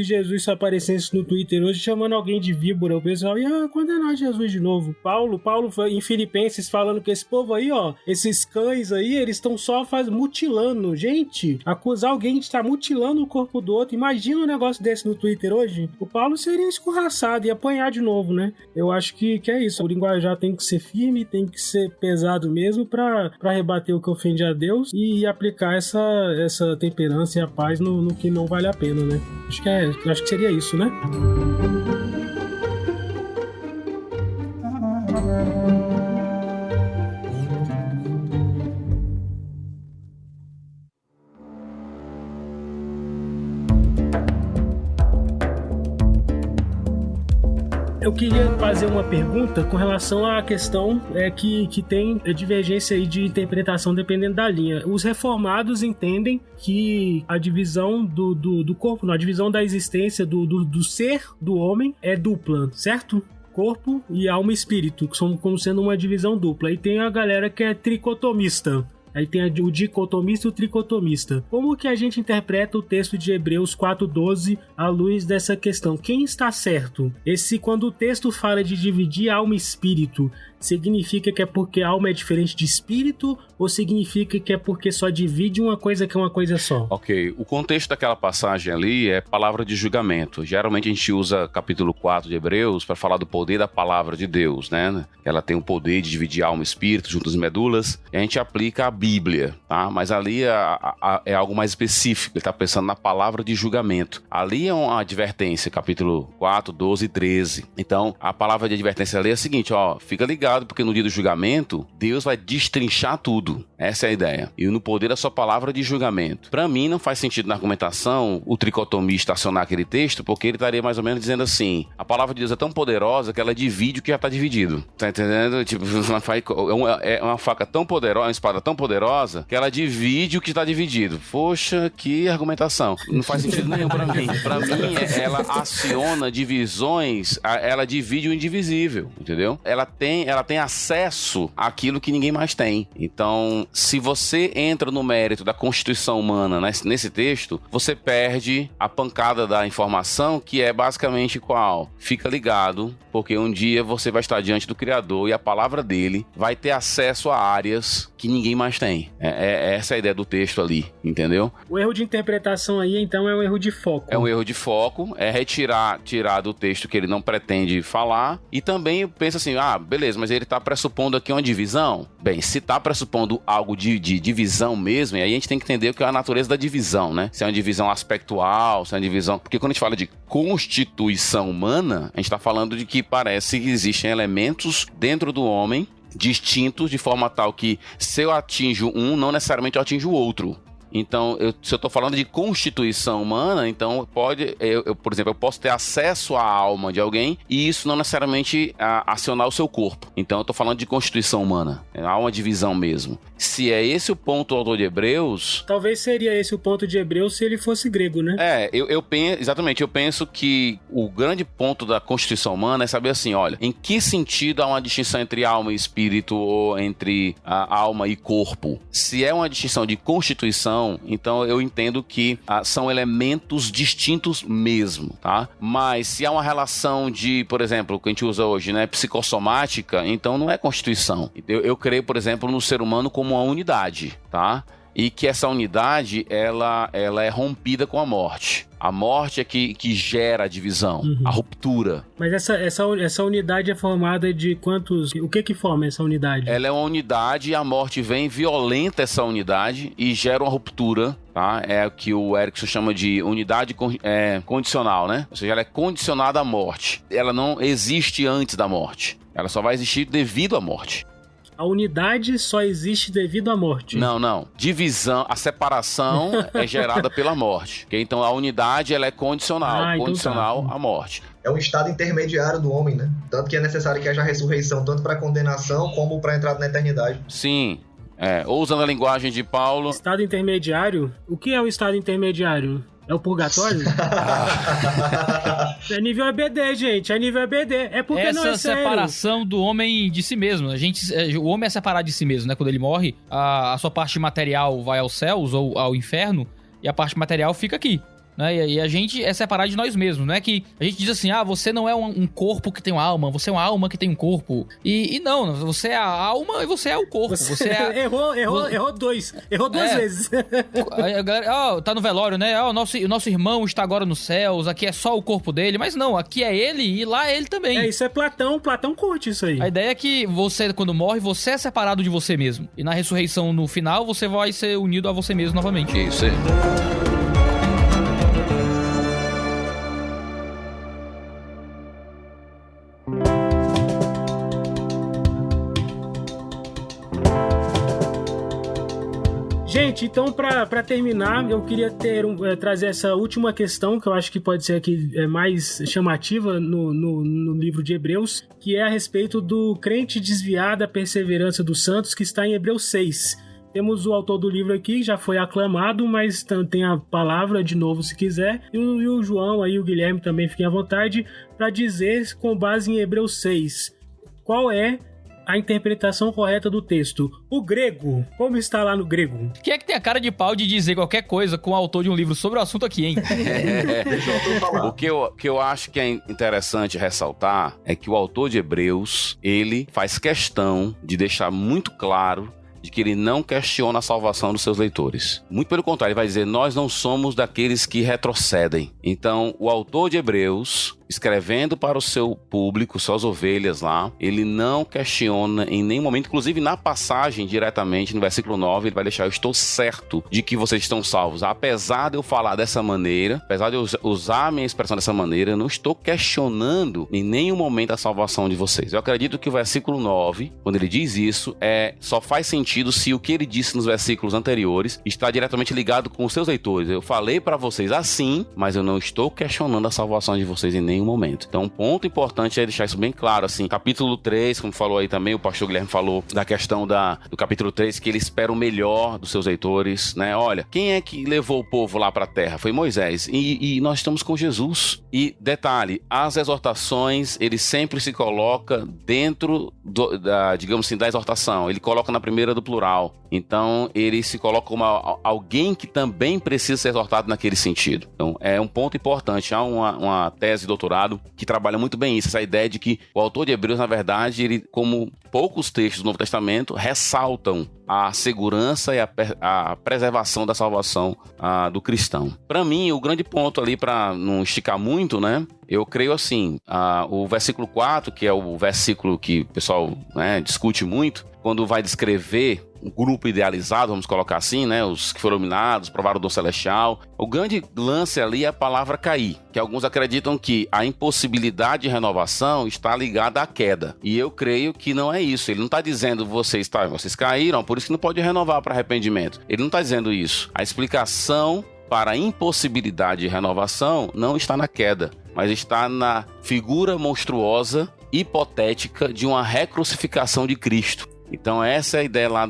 Jesus aparecesse no Twitter hoje chamando alguém de víbora, o pessoal ia condenar Jesus de novo. Paulo foi em Filipenses falando que esse povo aí, ó, esses cães aí, eles estão só mutilando. Gente, acusar alguém de estar mutilando o corpo do outro, imagina um negócio desse no Twitter hoje, o Paulo seria escorraçado e apanhar de novo, né? Eu acho que é isso, o linguajar tem que ser firme, tem que ser pesado mesmo pra rebater o que ofende a Deus e aplicar essa temperança e a paz no que não vale a pena, né? Acho que seria isso, né? Eu queria fazer uma pergunta com relação à questão que tem divergência aí de interpretação dependendo da linha. Os reformados entendem que a divisão do corpo, não, a divisão da existência do ser do homem é dupla, certo? Corpo e alma e espírito, que são como sendo uma divisão dupla. E tem a galera que é tricotomista. Aí tem o dicotomista e o tricotomista. Como que a gente interpreta o texto de Hebreus 4:12 à luz dessa questão? Quem está certo? Quando o texto fala de dividir alma e espírito, significa que é porque alma é diferente de espírito ou significa que é porque só divide uma coisa que é uma coisa só? Ok, o contexto daquela passagem ali é palavra de julgamento. Geralmente a gente usa capítulo 4 de Hebreus para falar do poder da palavra de Deus, né? Ela tem o poder de dividir alma e espírito junto às medulas, e a gente aplica a Bíblia, tá? Mas ali é algo mais específico, ele está pensando na palavra de julgamento. Ali é uma advertência, capítulo 4, 12 e 13. Então, a palavra de advertência ali é a seguinte, ó, fica ligado, porque no dia do julgamento, Deus vai destrinchar tudo. Essa é a ideia. E no poder da sua palavra de julgamento. Para mim, não faz sentido na argumentação o tricotomista acionar aquele texto, porque ele estaria mais ou menos dizendo assim, a palavra de Deus é tão poderosa que ela divide o que já está dividido. Tá entendendo? Tipo, é uma faca tão poderosa, uma espada tão poderosa, que ela divide o que está dividido. Poxa, que argumentação. Não faz sentido nenhum para mim. Para mim, ela aciona divisões, ela divide o indivisível, entendeu? Ela tem acesso àquilo que ninguém mais tem. Então, Então, se você entra no mérito da constituição humana nesse texto, você perde a pancada da informação, que é basicamente qual? Fica ligado, porque um dia você vai estar diante do Criador e a palavra dele vai ter acesso a áreas que ninguém mais tem. Essa é a ideia do texto ali, entendeu? O erro de interpretação aí, então, é um erro de foco. É um erro de foco, é tirar do texto que ele não pretende falar, e também pensa assim, beleza, mas ele está pressupondo aqui uma divisão? Bem, se está pressupondo algo de divisão mesmo, aí a gente tem que entender o que é a natureza da divisão, né? Se é uma divisão aspectual, se é uma divisão... Porque quando a gente fala de constituição humana, a gente está falando de que parece que existem elementos dentro do homem distintos, de forma tal que se eu atinjo um, não necessariamente eu atinjo o outro. Então, se eu estou falando de constituição humana, então por exemplo, eu posso ter acesso à alma de alguém e isso não necessariamente acionar o seu corpo. Então, eu estou falando de constituição humana. Há uma divisão mesmo. Se é esse o ponto do autor de Hebreus... Talvez seria esse o ponto de Hebreus se ele fosse grego, né? Eu penso que o grande ponto da constituição humana é saber assim, olha, em que sentido há uma distinção entre alma e espírito ou entre alma e corpo? Se é uma distinção de constituição, então eu entendo que são elementos distintos mesmo, tá? Mas se há uma relação de, por exemplo, que a gente usa hoje, né, psicossomática, então não é constituição. Eu creio, por exemplo, no ser humano como uma unidade, tá? E que essa unidade, ela é rompida com a morte. A morte é que gera a divisão, a ruptura. Mas essa unidade é formada de quantos... O que forma essa unidade? Ela é uma unidade e a morte vem, violenta essa unidade e gera uma ruptura, tá? É o que o Erickson chama de unidade condicional, né? Ou seja, ela é condicionada à morte. Ela não existe antes da morte. Ela só vai existir devido à morte. A unidade só existe devido à morte. Não. Divisão, a separação é gerada pela morte. Okay? Então a unidade ela é condicional, condicional à morte. É um estado intermediário do homem, né? Tanto que é necessário que haja ressurreição, tanto para condenação como para entrada na eternidade. Sim. Ou usando a linguagem de Paulo. Estado intermediário? O que é o estado intermediário? É o purgatório? É nível ABD, gente. É nível ABD. É porque não é sério. Essa separação do homem de si mesmo. O homem é separado de si mesmo, né? Quando ele morre, a sua parte material vai aos céus ou ao inferno e a parte material fica aqui. Né? E a gente é separado de nós mesmos, não é que a gente diz assim, você não é um corpo que tem uma alma, você é uma alma que tem um corpo. E não, você é a alma e você é o corpo. Você errou duas vezes. A galera, tá no velório, né? O nosso irmão está agora nos céus, aqui é só o corpo dele, mas não, aqui é ele e lá é ele também. Isso é Platão curte isso aí. A ideia é que você, quando morre, você é separado de você mesmo. E na ressurreição, no final, você vai ser unido a você mesmo novamente. Isso aí. Gente, então para terminar, eu queria trazer essa última questão, que eu acho que pode ser aqui mais chamativa no livro de Hebreus, que é a respeito do crente desviar da perseverança dos santos, que está em Hebreus 6. Temos o autor do livro aqui, já foi aclamado, mas tem a palavra de novo se quiser. E o João aí, o Guilherme também fiquem à vontade para dizer, com base em Hebreus 6, qual é a interpretação correta do texto. O grego, como está lá no grego? Quem é que tem a cara de pau de dizer qualquer coisa com o autor de um livro sobre o assunto aqui, hein? Deixa o autor falar. O que eu acho que é interessante ressaltar é que o autor de Hebreus, ele faz questão de deixar muito claro de que ele não questiona a salvação dos seus leitores. Muito pelo contrário, ele vai dizer, nós não somos daqueles que retrocedem. Então, o autor de Hebreus, escrevendo para o seu público, suas ovelhas lá, ele não questiona em nenhum momento, inclusive na passagem diretamente, no versículo 9, ele vai deixar, eu estou certo de que vocês estão salvos. Apesar de eu falar dessa maneira, apesar de eu usar a minha expressão dessa maneira, eu não estou questionando em nenhum momento a salvação de vocês. Eu acredito que o versículo 9, quando ele diz isso, só faz sentido se o que ele disse nos versículos anteriores está diretamente ligado com os seus leitores. Eu falei para vocês assim, mas eu não estou questionando a salvação de vocês em nenhum momento. Então, um ponto importante é deixar isso bem claro, assim, capítulo 3, como falou aí também, o pastor Guilherme falou da questão do capítulo 3, que ele espera o melhor dos seus leitores, né? Olha, quem é que levou o povo lá para a terra? Foi Moisés. E nós estamos com Jesus. E, detalhe, as exortações, ele sempre se coloca dentro digamos assim, da exortação. Ele coloca na primeira do plural. Então, ele se coloca como alguém que também precisa ser exortado naquele sentido. Então, é um ponto importante. Há uma tese de doutorado que trabalha muito bem isso, essa ideia de que o autor de Hebreus, na verdade, ele, como poucos textos do Novo Testamento, ressaltam a segurança e a preservação da salvação do cristão. Para mim, o grande ponto ali, para não esticar muito, né? Eu creio assim, o versículo 4, que é o versículo que o pessoal, né, discute muito, quando vai descrever um grupo idealizado, vamos colocar assim, né, os que foram iluminados, provaram o dom celestial. O grande lance ali é a palavra cair, que alguns acreditam que a impossibilidade de renovação está ligada à queda. E eu creio que não é isso. Ele não está dizendo vocês caíram, por isso que não pode renovar para arrependimento. Ele não está dizendo isso. A explicação para a impossibilidade de renovação não está na queda, mas está na figura monstruosa, hipotética de uma recrucificação de Cristo. Então essa é a ideia lá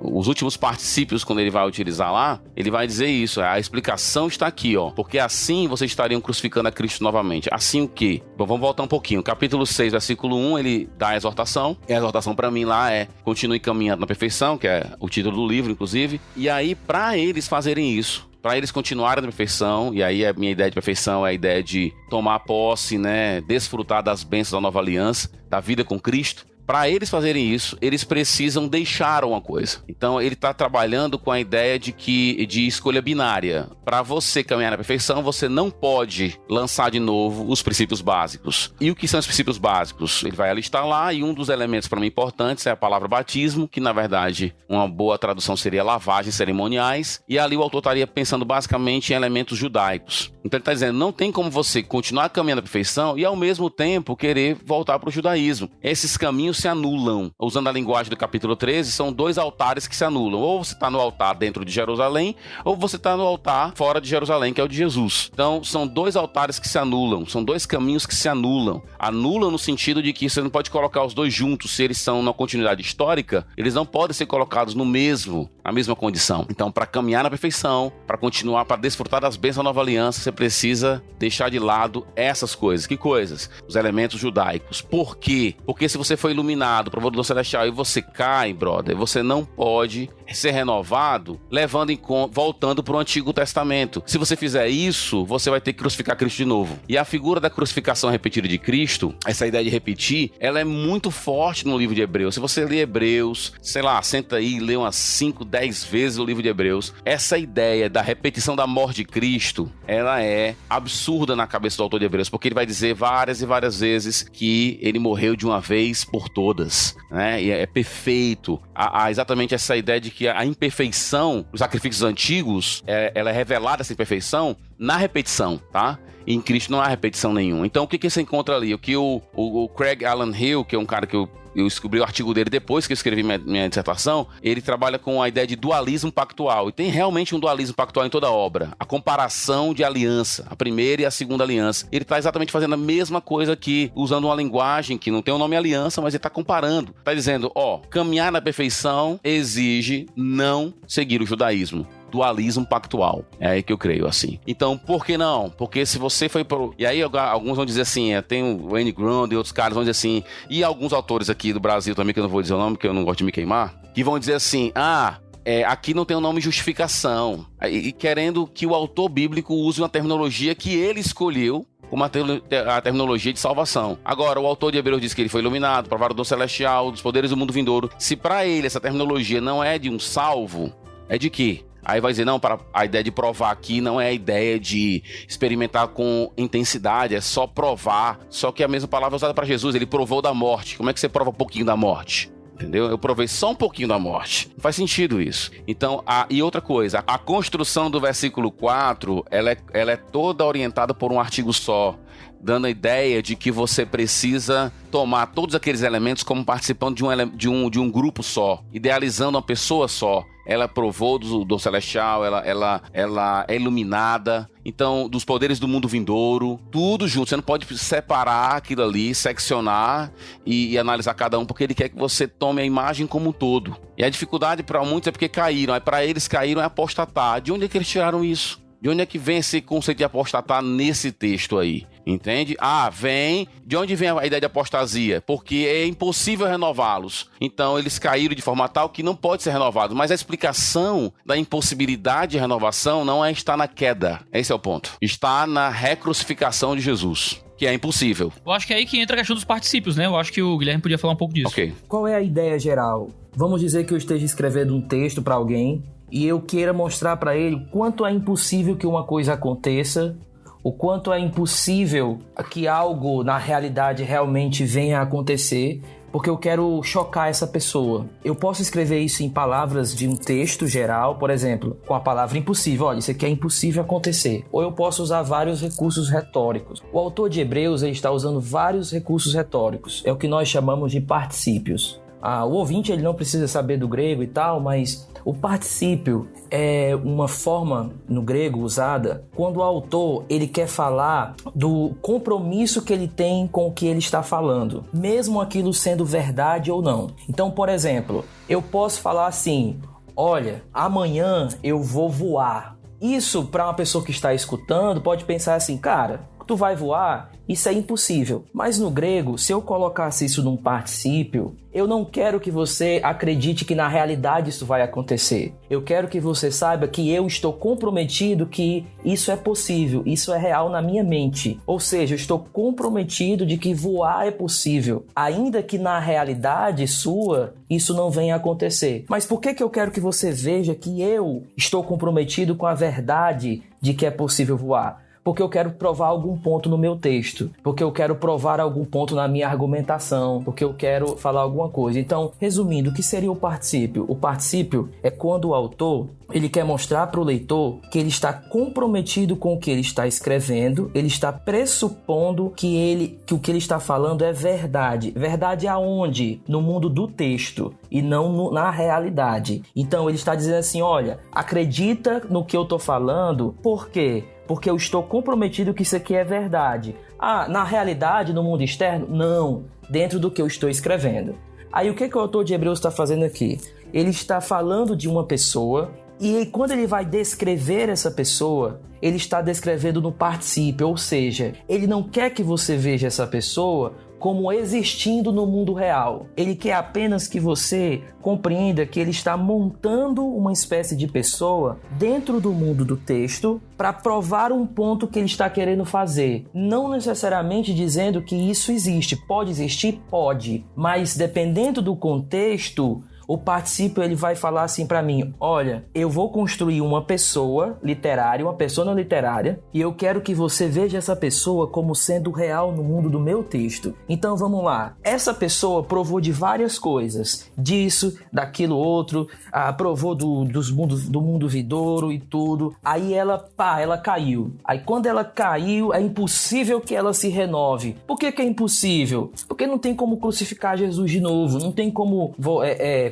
os últimos particípios, quando ele vai utilizar lá, ele vai dizer isso, a explicação está aqui, ó, porque assim vocês estariam crucificando a Cristo novamente. Assim o quê? Bom, vamos voltar um pouquinho. Capítulo 6, versículo 1, ele dá a exortação, e a exortação para mim lá é continue caminhando na perfeição, que é o título do livro, inclusive, e aí para eles fazerem isso, para eles continuarem na perfeição, e aí a minha ideia de perfeição é a ideia de tomar posse, né, desfrutar das bênçãos da nova aliança, da vida com Cristo. Para eles fazerem isso, eles precisam deixar uma coisa. Então, ele está trabalhando com a ideia de escolha binária. Para você caminhar na perfeição, você não pode lançar de novo os princípios básicos. E o que são os princípios básicos? Ele vai alistar lá, e um dos elementos para mim importantes é a palavra batismo, que na verdade uma boa tradução seria lavagens cerimoniais. E ali o autor estaria pensando basicamente em elementos judaicos. Então ele está dizendo, não tem como você continuar caminhando na perfeição e ao mesmo tempo querer voltar para o judaísmo. Esses caminhos se anulam. Usando a linguagem do capítulo 13, são dois altares que se anulam. Ou você está no altar dentro de Jerusalém, ou você está no altar fora de Jerusalém, que é o de Jesus. Então, são dois altares que se anulam, são dois caminhos que se anulam. Anulam no sentido de que você não pode colocar os dois juntos, se eles são na continuidade histórica, eles não podem ser colocados na mesma condição. Então, para caminhar na perfeição, para continuar, para desfrutar das bênçãos da nova aliança, você precisa deixar de lado essas coisas. Que coisas? Os elementos judaicos. Por quê? Porque se você foi iluminado, provou do dom celestial, e você cai, brother, você não pode ser renovado voltando para o Antigo Testamento. Se você fizer isso, você vai ter que crucificar Cristo de novo. E a figura da crucificação repetida de Cristo, essa ideia de repetir, ela é muito forte no livro de Hebreus. Se você lê Hebreus, sei lá, senta aí e lê umas 5, 10 vezes o livro de Hebreus, essa ideia da repetição da morte de Cristo, ela é absurda na cabeça do autor de Hebreus, porque ele vai dizer várias e várias vezes que ele morreu de uma vez por todas, né? E é perfeito. Há exatamente essa ideia de que a imperfeição dos sacrifícios antigos, ela é revelada, essa imperfeição, na repetição, tá? E em Cristo não há repetição nenhuma. Então o que você encontra ali? O que o Craig Allen Hill, que é um cara que eu descobri o artigo dele depois que eu escrevi minha dissertação, ele trabalha com a ideia de dualismo pactual. E tem realmente um dualismo pactual em toda a obra. A comparação de aliança, a primeira e a segunda aliança. Ele está exatamente fazendo a mesma coisa aqui, usando uma linguagem que não tem o nome aliança, mas ele está comparando. Está dizendo, caminhar na perfeição exige não seguir o judaísmo. Dualismo pactual. É aí que eu creio, assim. Então, por que não? Porque se você foi pro... E aí, alguns vão dizer assim, tem o Wayne Grudem e outros caras vão dizer assim, e alguns autores aqui do Brasil também, que eu não vou dizer o nome, porque eu não gosto de me queimar, que vão dizer assim, aqui não tem o nome justificação. E querendo que o autor bíblico use uma terminologia que ele escolheu como a terminologia de salvação. Agora, o autor de Hebreus diz que ele foi iluminado, provaram o dom celestial, dos poderes do mundo vindouro. Se para ele essa terminologia não é de um salvo, é de quê? Aí vai dizer, não, a ideia de provar aqui não é a ideia de experimentar com intensidade, é só provar. Só que a mesma palavra é usada para Jesus, ele provou da morte. Como é que você prova um pouquinho da morte? Entendeu? Eu provei só um pouquinho da morte. Não faz sentido isso. Então, e outra coisa, a construção do versículo 4, ela é toda orientada por um artigo só, dando a ideia de que você precisa tomar todos aqueles elementos como participando de um grupo só, idealizando uma pessoa só. Ela provou do dom celestial, ela é iluminada, então, dos poderes do mundo vindouro, tudo junto. Você não pode separar aquilo ali, seccionar e analisar cada um, porque ele quer que você tome a imagem como um todo. E a dificuldade para muitos é porque caíram. Aí para eles caíram é apostatar. De onde é que eles tiraram isso? De onde é que vem esse conceito de apostatar nesse texto aí? Entende? Vem... De onde vem a ideia de apostasia? Porque é impossível renová-los. Então, eles caíram de forma tal que não pode ser renovado. Mas a explicação da impossibilidade de renovação não está na queda. Esse é o ponto. Está na recrucificação de Jesus, que é impossível. Eu acho que é aí que entra a questão dos particípios, né? Eu acho que o Guilherme podia falar um pouco disso. Ok. Qual é a ideia geral? Vamos dizer que eu esteja escrevendo um texto para alguém e eu queira mostrar para ele o quanto é impossível que uma coisa aconteça, o quanto é impossível que algo na realidade realmente venha a acontecer, porque eu quero chocar essa pessoa. Eu posso escrever isso em palavras de um texto geral, por exemplo, com a palavra impossível. Olha, isso aqui é impossível acontecer. Ou eu posso usar vários recursos retóricos. O autor de Hebreus ele está usando vários recursos retóricos. É o que nós chamamos de particípios. O ouvinte ele não precisa saber do grego e tal, mas o particípio é uma forma no grego usada quando o autor ele quer falar do compromisso que ele tem com o que ele está falando, mesmo aquilo sendo verdade ou não. Então, por exemplo, eu posso falar assim: olha, amanhã eu vou voar. Isso, para uma pessoa que está escutando, pode pensar assim: cara, tu vai voar? Isso é impossível. Mas no grego, se eu colocasse isso num particípio, eu não quero que você acredite que na realidade isso vai acontecer. Eu quero que você saiba que eu estou comprometido que isso é possível, isso é real na minha mente. Ou seja, eu estou comprometido de que voar é possível, ainda que na realidade sua isso não venha a acontecer. Mas por que eu quero que você veja que eu estou comprometido com a verdade de que é possível voar? Porque eu quero provar algum ponto no meu texto, porque eu quero provar algum ponto na minha argumentação, porque eu quero falar alguma coisa. Então, resumindo, o que seria o particípio? O particípio é quando o autor ele quer mostrar para o leitor que ele está comprometido com o que ele está escrevendo, ele está pressupondo que o que ele está falando é verdade. Verdade aonde? No mundo do texto e não na realidade. Então, ele está dizendo assim: olha, acredita no que eu estou falando, por quê? Porque eu estou comprometido que isso aqui é verdade. Na realidade, no mundo externo? Não, dentro do que eu estou escrevendo. Aí o que o autor de Hebreus está fazendo aqui? Ele está falando de uma pessoa e quando ele vai descrever essa pessoa, ele está descrevendo no particípio, ou seja, ele não quer que você veja essa pessoa como existindo no mundo real. Ele quer apenas que você compreenda que ele está montando uma espécie de pessoa dentro do mundo do texto para provar um ponto que ele está querendo fazer. Não necessariamente dizendo que isso existe. Pode existir? Pode. Mas dependendo do contexto, o particípio ele vai falar assim para mim: olha, eu vou construir uma pessoa literária, uma persona literária, e eu quero que você veja essa pessoa como sendo real no mundo do meu texto. Então vamos lá. Essa pessoa provou de várias coisas, disso, daquilo outro, provou do mundo vidouro e tudo. Aí ela caiu. Aí quando ela caiu, é impossível que ela se renove. Por que é impossível? Porque não tem como crucificar Jesus de novo, não tem como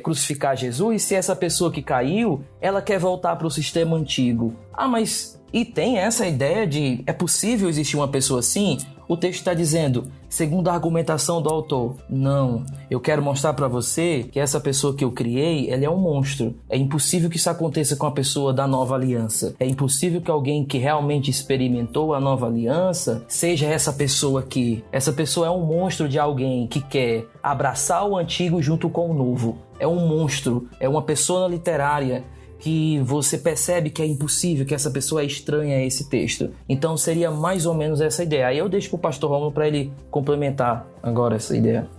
crucificar Jesus se essa pessoa que caiu, ela quer voltar para o sistema antigo. Mas e tem essa ideia de é possível existir uma pessoa assim? O texto está dizendo, segundo a argumentação do autor, não, eu quero mostrar para você que essa pessoa que eu criei, ela é um monstro. É impossível que isso aconteça com a pessoa da nova aliança. É impossível que alguém que realmente experimentou a nova aliança seja essa pessoa aqui. Essa pessoa é um monstro de alguém que quer abraçar o antigo junto com o novo. É um monstro, é uma persona literária que você percebe que é impossível, que essa pessoa é estranha a esse texto. Então seria mais ou menos essa ideia. Aí eu deixo pro pastor Rômulo para ele complementar agora essa ideia.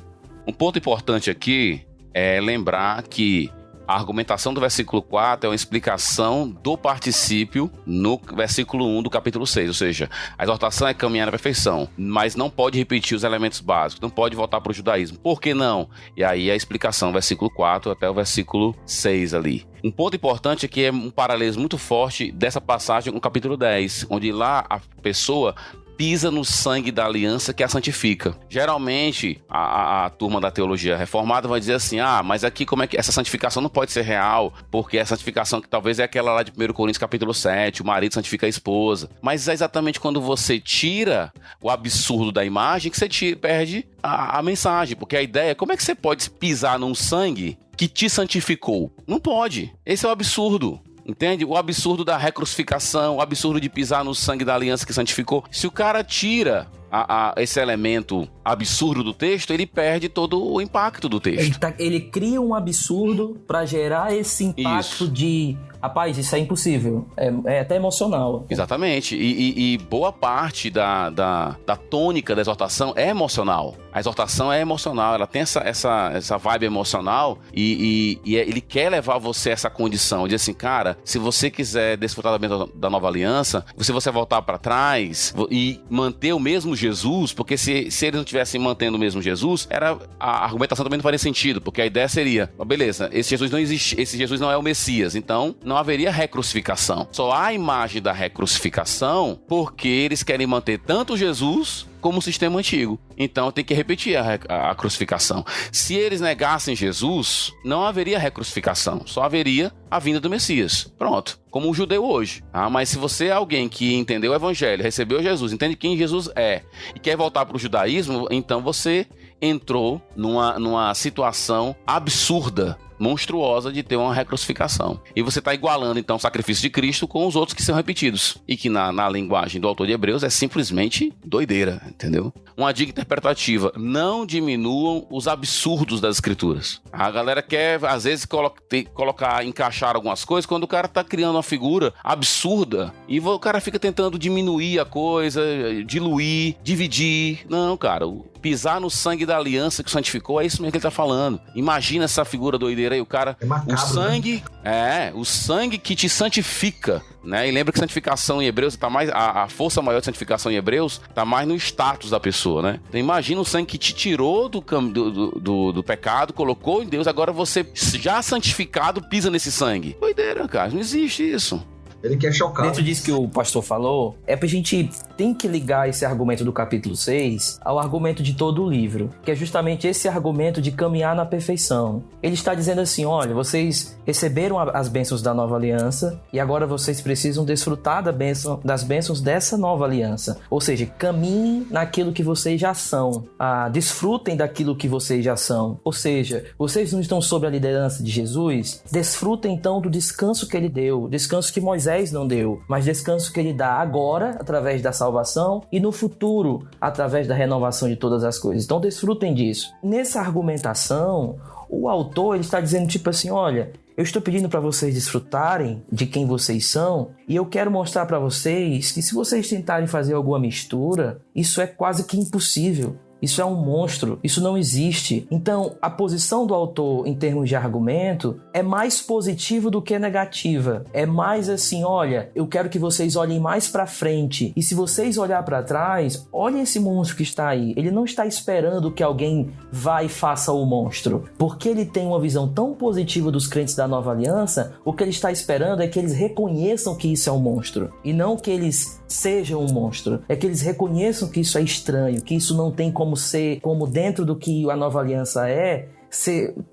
Um ponto importante aqui é lembrar que a argumentação do versículo 4 é uma explicação do particípio no versículo 1 do capítulo 6, ou seja, a exortação é caminhar na perfeição, mas não pode repetir os elementos básicos, não pode voltar para o judaísmo. Por que não? E aí a explicação, versículo 4 até o versículo 6 ali. Um ponto importante é que é um paralelismo muito forte dessa passagem com o capítulo 10, onde lá a pessoa pisa no sangue da aliança que a santifica. Geralmente, a turma da teologia reformada vai dizer assim, mas aqui como é que essa santificação não pode ser real, porque a santificação que talvez é aquela lá de 1 Coríntios capítulo 7, o marido santifica a esposa. Mas é exatamente quando você tira o absurdo da imagem que você perde a mensagem, porque a ideia é como é que você pode pisar num sangue que te santificou? Não pode. Esse é o absurdo. Entende? O absurdo da recrucificação, o absurdo de pisar no sangue da aliança que santificou. Se o cara tira esse elemento absurdo do texto, ele perde todo o impacto do texto. Ele cria um absurdo pra gerar esse impacto de... Rapaz, isso é impossível. É até emocional. Exatamente. E boa parte da tônica da exortação é emocional. A exortação é emocional. Ela tem essa vibe emocional e ele quer levar você a essa condição de assim, cara, se você quiser desfrutar da nova aliança, se você voltar para trás e manter o mesmo Jesus, porque se eles não estivessem mantendo o mesmo Jesus, a argumentação também não faria sentido, porque a ideia seria, beleza, esse Jesus não existe, esse Jesus não é o Messias, então não haveria recrucificação. Só há a imagem da recrucificação porque eles querem manter tanto Jesus como o sistema antigo. Então tem que repetir a crucificação. Se eles negassem Jesus, não haveria recrucificação, só haveria a vinda do Messias. Pronto, como o judeu hoje. Mas se você é alguém que entendeu o evangelho, recebeu Jesus, entende quem Jesus é e quer voltar para o judaísmo, então você entrou numa situação absurda, monstruosa de ter uma recrucificação. E você está igualando, então, o sacrifício de Cristo com os outros que são repetidos. E que na linguagem do autor de Hebreus é simplesmente doideira, entendeu? Uma dica interpretativa: não diminuam os absurdos das escrituras. A galera quer, às vezes, encaixar algumas coisas quando o cara está criando uma figura absurda e o cara fica tentando diminuir a coisa, diluir, dividir. Não, cara, pisar no sangue da aliança que santificou, é isso mesmo que ele está falando. Imagina essa figura doideira aí, o cara... É macabro, o sangue, né? O sangue que te santifica, né? E lembra que santificação em Hebreus tá mais... A força maior de santificação em Hebreus tá mais no status da pessoa, né? Então imagina o sangue que te tirou do pecado, colocou em Deus, agora você, já santificado, pisa nesse sangue. Doideira, cara. Não existe isso. Ele quer chocar. Dentro disso que o pastor falou, pra gente tem que ligar esse argumento do capítulo 6 ao argumento de todo o livro, que é justamente esse argumento de caminhar na perfeição. Ele está dizendo assim, olha, vocês receberam as bênçãos da nova aliança e agora vocês precisam desfrutar das bênçãos dessa nova aliança. Ou seja, caminhem naquilo que vocês já são. Desfrutem daquilo que vocês já são. Ou seja, vocês não estão sob a liderança de Jesus? Desfrutem então do descanso que ele deu, descanso que Moisés não deu, mas descanso que ele dá agora, através da salvação, e no futuro, através da renovação de todas as coisas. Então desfrutem disso. Nessa argumentação, o autor ele está dizendo tipo assim, olha, eu estou pedindo para vocês desfrutarem de quem vocês são e eu quero mostrar para vocês que se vocês tentarem fazer alguma mistura, isso é quase que impossível. Isso é um monstro, isso não existe. Então, a posição do autor em termos de argumento é mais positiva do que negativa. É mais assim, olha, eu quero que vocês olhem mais para frente. E se vocês olhar para trás, olhem esse monstro que está aí. Ele não está esperando que alguém vá e faça o monstro. Porque ele tem uma visão tão positiva dos crentes da Nova Aliança, o que ele está esperando é que eles reconheçam que isso é um monstro. E não que eles sejam um monstro. É que eles reconheçam que isso é estranho, que isso não tem como ser, como dentro do que a Nova Aliança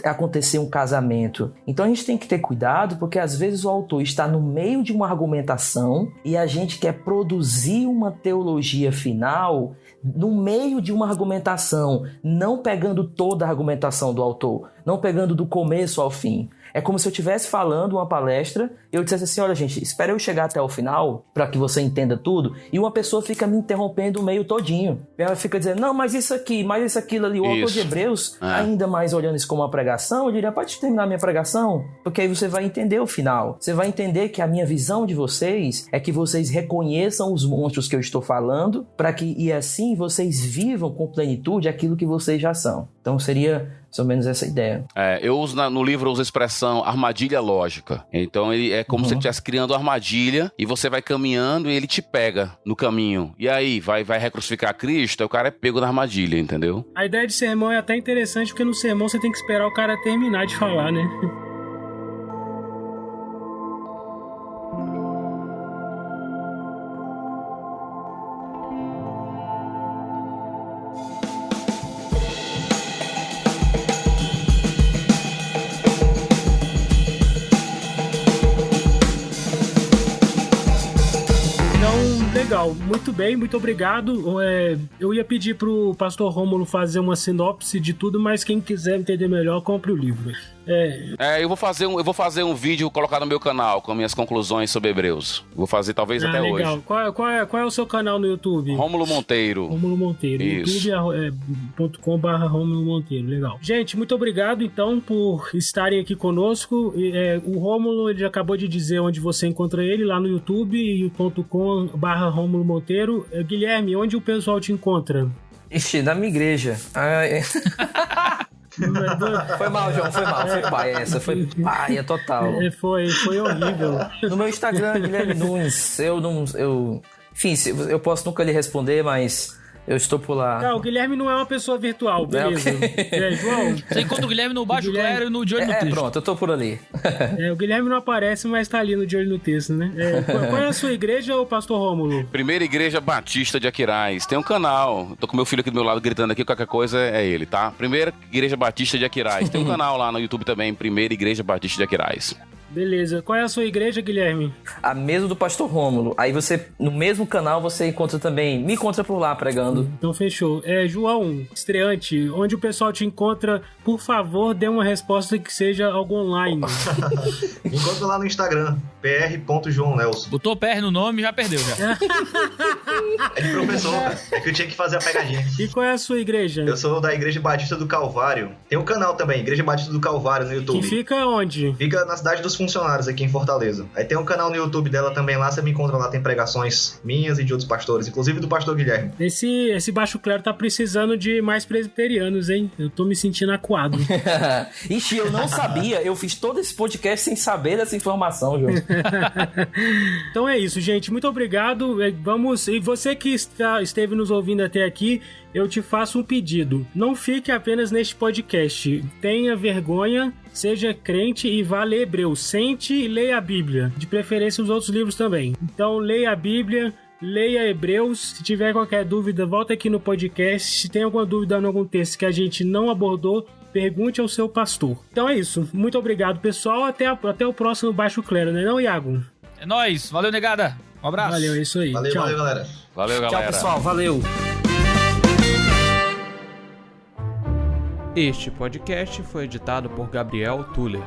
acontecer um casamento. Então a gente tem que ter cuidado, porque às vezes o autor está no meio de uma argumentação e a gente quer produzir uma teologia final no meio de uma argumentação, não pegando toda a argumentação do autor, não pegando do começo ao fim. É como se eu estivesse falando uma palestra e eu dissesse assim, olha gente, espera eu chegar até o final para que você entenda tudo, e uma pessoa fica me interrompendo o meio todinho. Ela fica dizendo, não, mas isso aqui, mas isso aquilo ali. O autor de Hebreus, ainda mais olhando isso como uma pregação, eu diria, pode terminar a minha pregação, porque aí você vai entender o final. Você vai entender que a minha visão de vocês é que vocês reconheçam os monstros que eu estou falando, para que, e assim, vocês vivam com plenitude aquilo que vocês já são. Então seria mais ou menos essa ideia. Eu uso no livro, eu uso a expressão armadilha lógica. Então ele é como se você estivesse criando uma armadilha e você vai caminhando e ele te pega no caminho. E aí, vai recrucificar Cristo, aí o cara é pego na armadilha, entendeu? A ideia de sermão é até interessante, porque no sermão você tem que esperar o cara terminar de falar, né? Legal, muito bem, muito obrigado. Eu ia pedir pro pastor Rômulo fazer uma sinopse de tudo, mas quem quiser entender melhor, compre o livro. Eu vou fazer um vídeo colocar no meu canal com minhas conclusões sobre Hebreus. Vou fazer talvez até legal. hoje. Qual é o seu canal no YouTube? Rômulo Monteiro. Rômulo Monteiro. youtube.com/Rômulo Monteiro. Legal. Gente, muito obrigado então por estarem aqui conosco. O Rômulo, ele já acabou de dizer onde você encontra ele, lá no YouTube, youtube.com/Rômulo Monteiro. Guilherme, onde o pessoal te encontra? Ixi, na minha igreja. Foi mal, João, foi mal. Foi paia essa, foi paia total. Foi horrível. No meu Instagram, Guilherme Nunes, enfim, eu posso nunca lhe responder, mas eu estou por lá. Não, o Guilherme não é uma pessoa virtual, beleza. João. Você encontra o Guilherme no Baixo Clero e no De Olho no Texto. Pronto, eu tô por ali. O Guilherme não aparece, mas tá ali no De Olho no Texto, né? Qual é a sua igreja, ô pastor Rômulo? Primeira Igreja Batista de Aquiraz. Tem um canal. Tô com meu filho aqui do meu lado gritando aqui, qualquer coisa é ele, tá? Primeira Igreja Batista de Aquiraz. Tem um canal lá no YouTube também, Primeira Igreja Batista de Aquiraz. Beleza. Qual é a sua igreja, Guilherme? A mesma do pastor Rômulo. Aí você, no mesmo canal, você encontra também, me encontra por lá pregando. Então fechou. João, estreante, onde o pessoal te encontra, por favor, dê uma resposta que seja algo online. Me encontra lá no Instagram, pr.joaonelson. Botou PR no nome e já perdeu, já. É de professor, cara. É que eu tinha que fazer a pegadinha. E qual é a sua igreja? Eu sou da Igreja Batista do Calvário. Tem um canal também, Igreja Batista do Calvário no YouTube. Que fica onde? Fica na cidade dos funcionários, aqui em Fortaleza. Aí tem um canal no YouTube dela também lá, você me encontra lá, tem pregações minhas e de outros pastores, inclusive do pastor Guilherme. Esse Baixo Clero tá precisando de mais presbiterianos, hein? Eu tô me sentindo acuado. Ixi, eu não sabia. Eu fiz todo esse podcast sem saber dessa informação, João. Então é isso, gente. Muito obrigado. E você que esteve nos ouvindo até aqui, eu te faço um pedido. Não fique apenas neste podcast. Tenha vergonha, seja crente e vá ler Hebreus. Sente e leia a Bíblia. De preferência os outros livros também. Então leia a Bíblia, leia Hebreus. Se tiver qualquer dúvida, volta aqui no podcast. Se tem alguma dúvida em algum texto que a gente não abordou, pergunte ao seu pastor. Então é isso. Muito obrigado, pessoal. Até o próximo Baixo Clero, né não, Iago? É nóis. Valeu, negada. Um abraço. Valeu, é isso aí. Valeu, Tchau. valeu, galera. Valeu, galera. Tchau, pessoal. Valeu. Este podcast foi editado por Gabriel Tuller.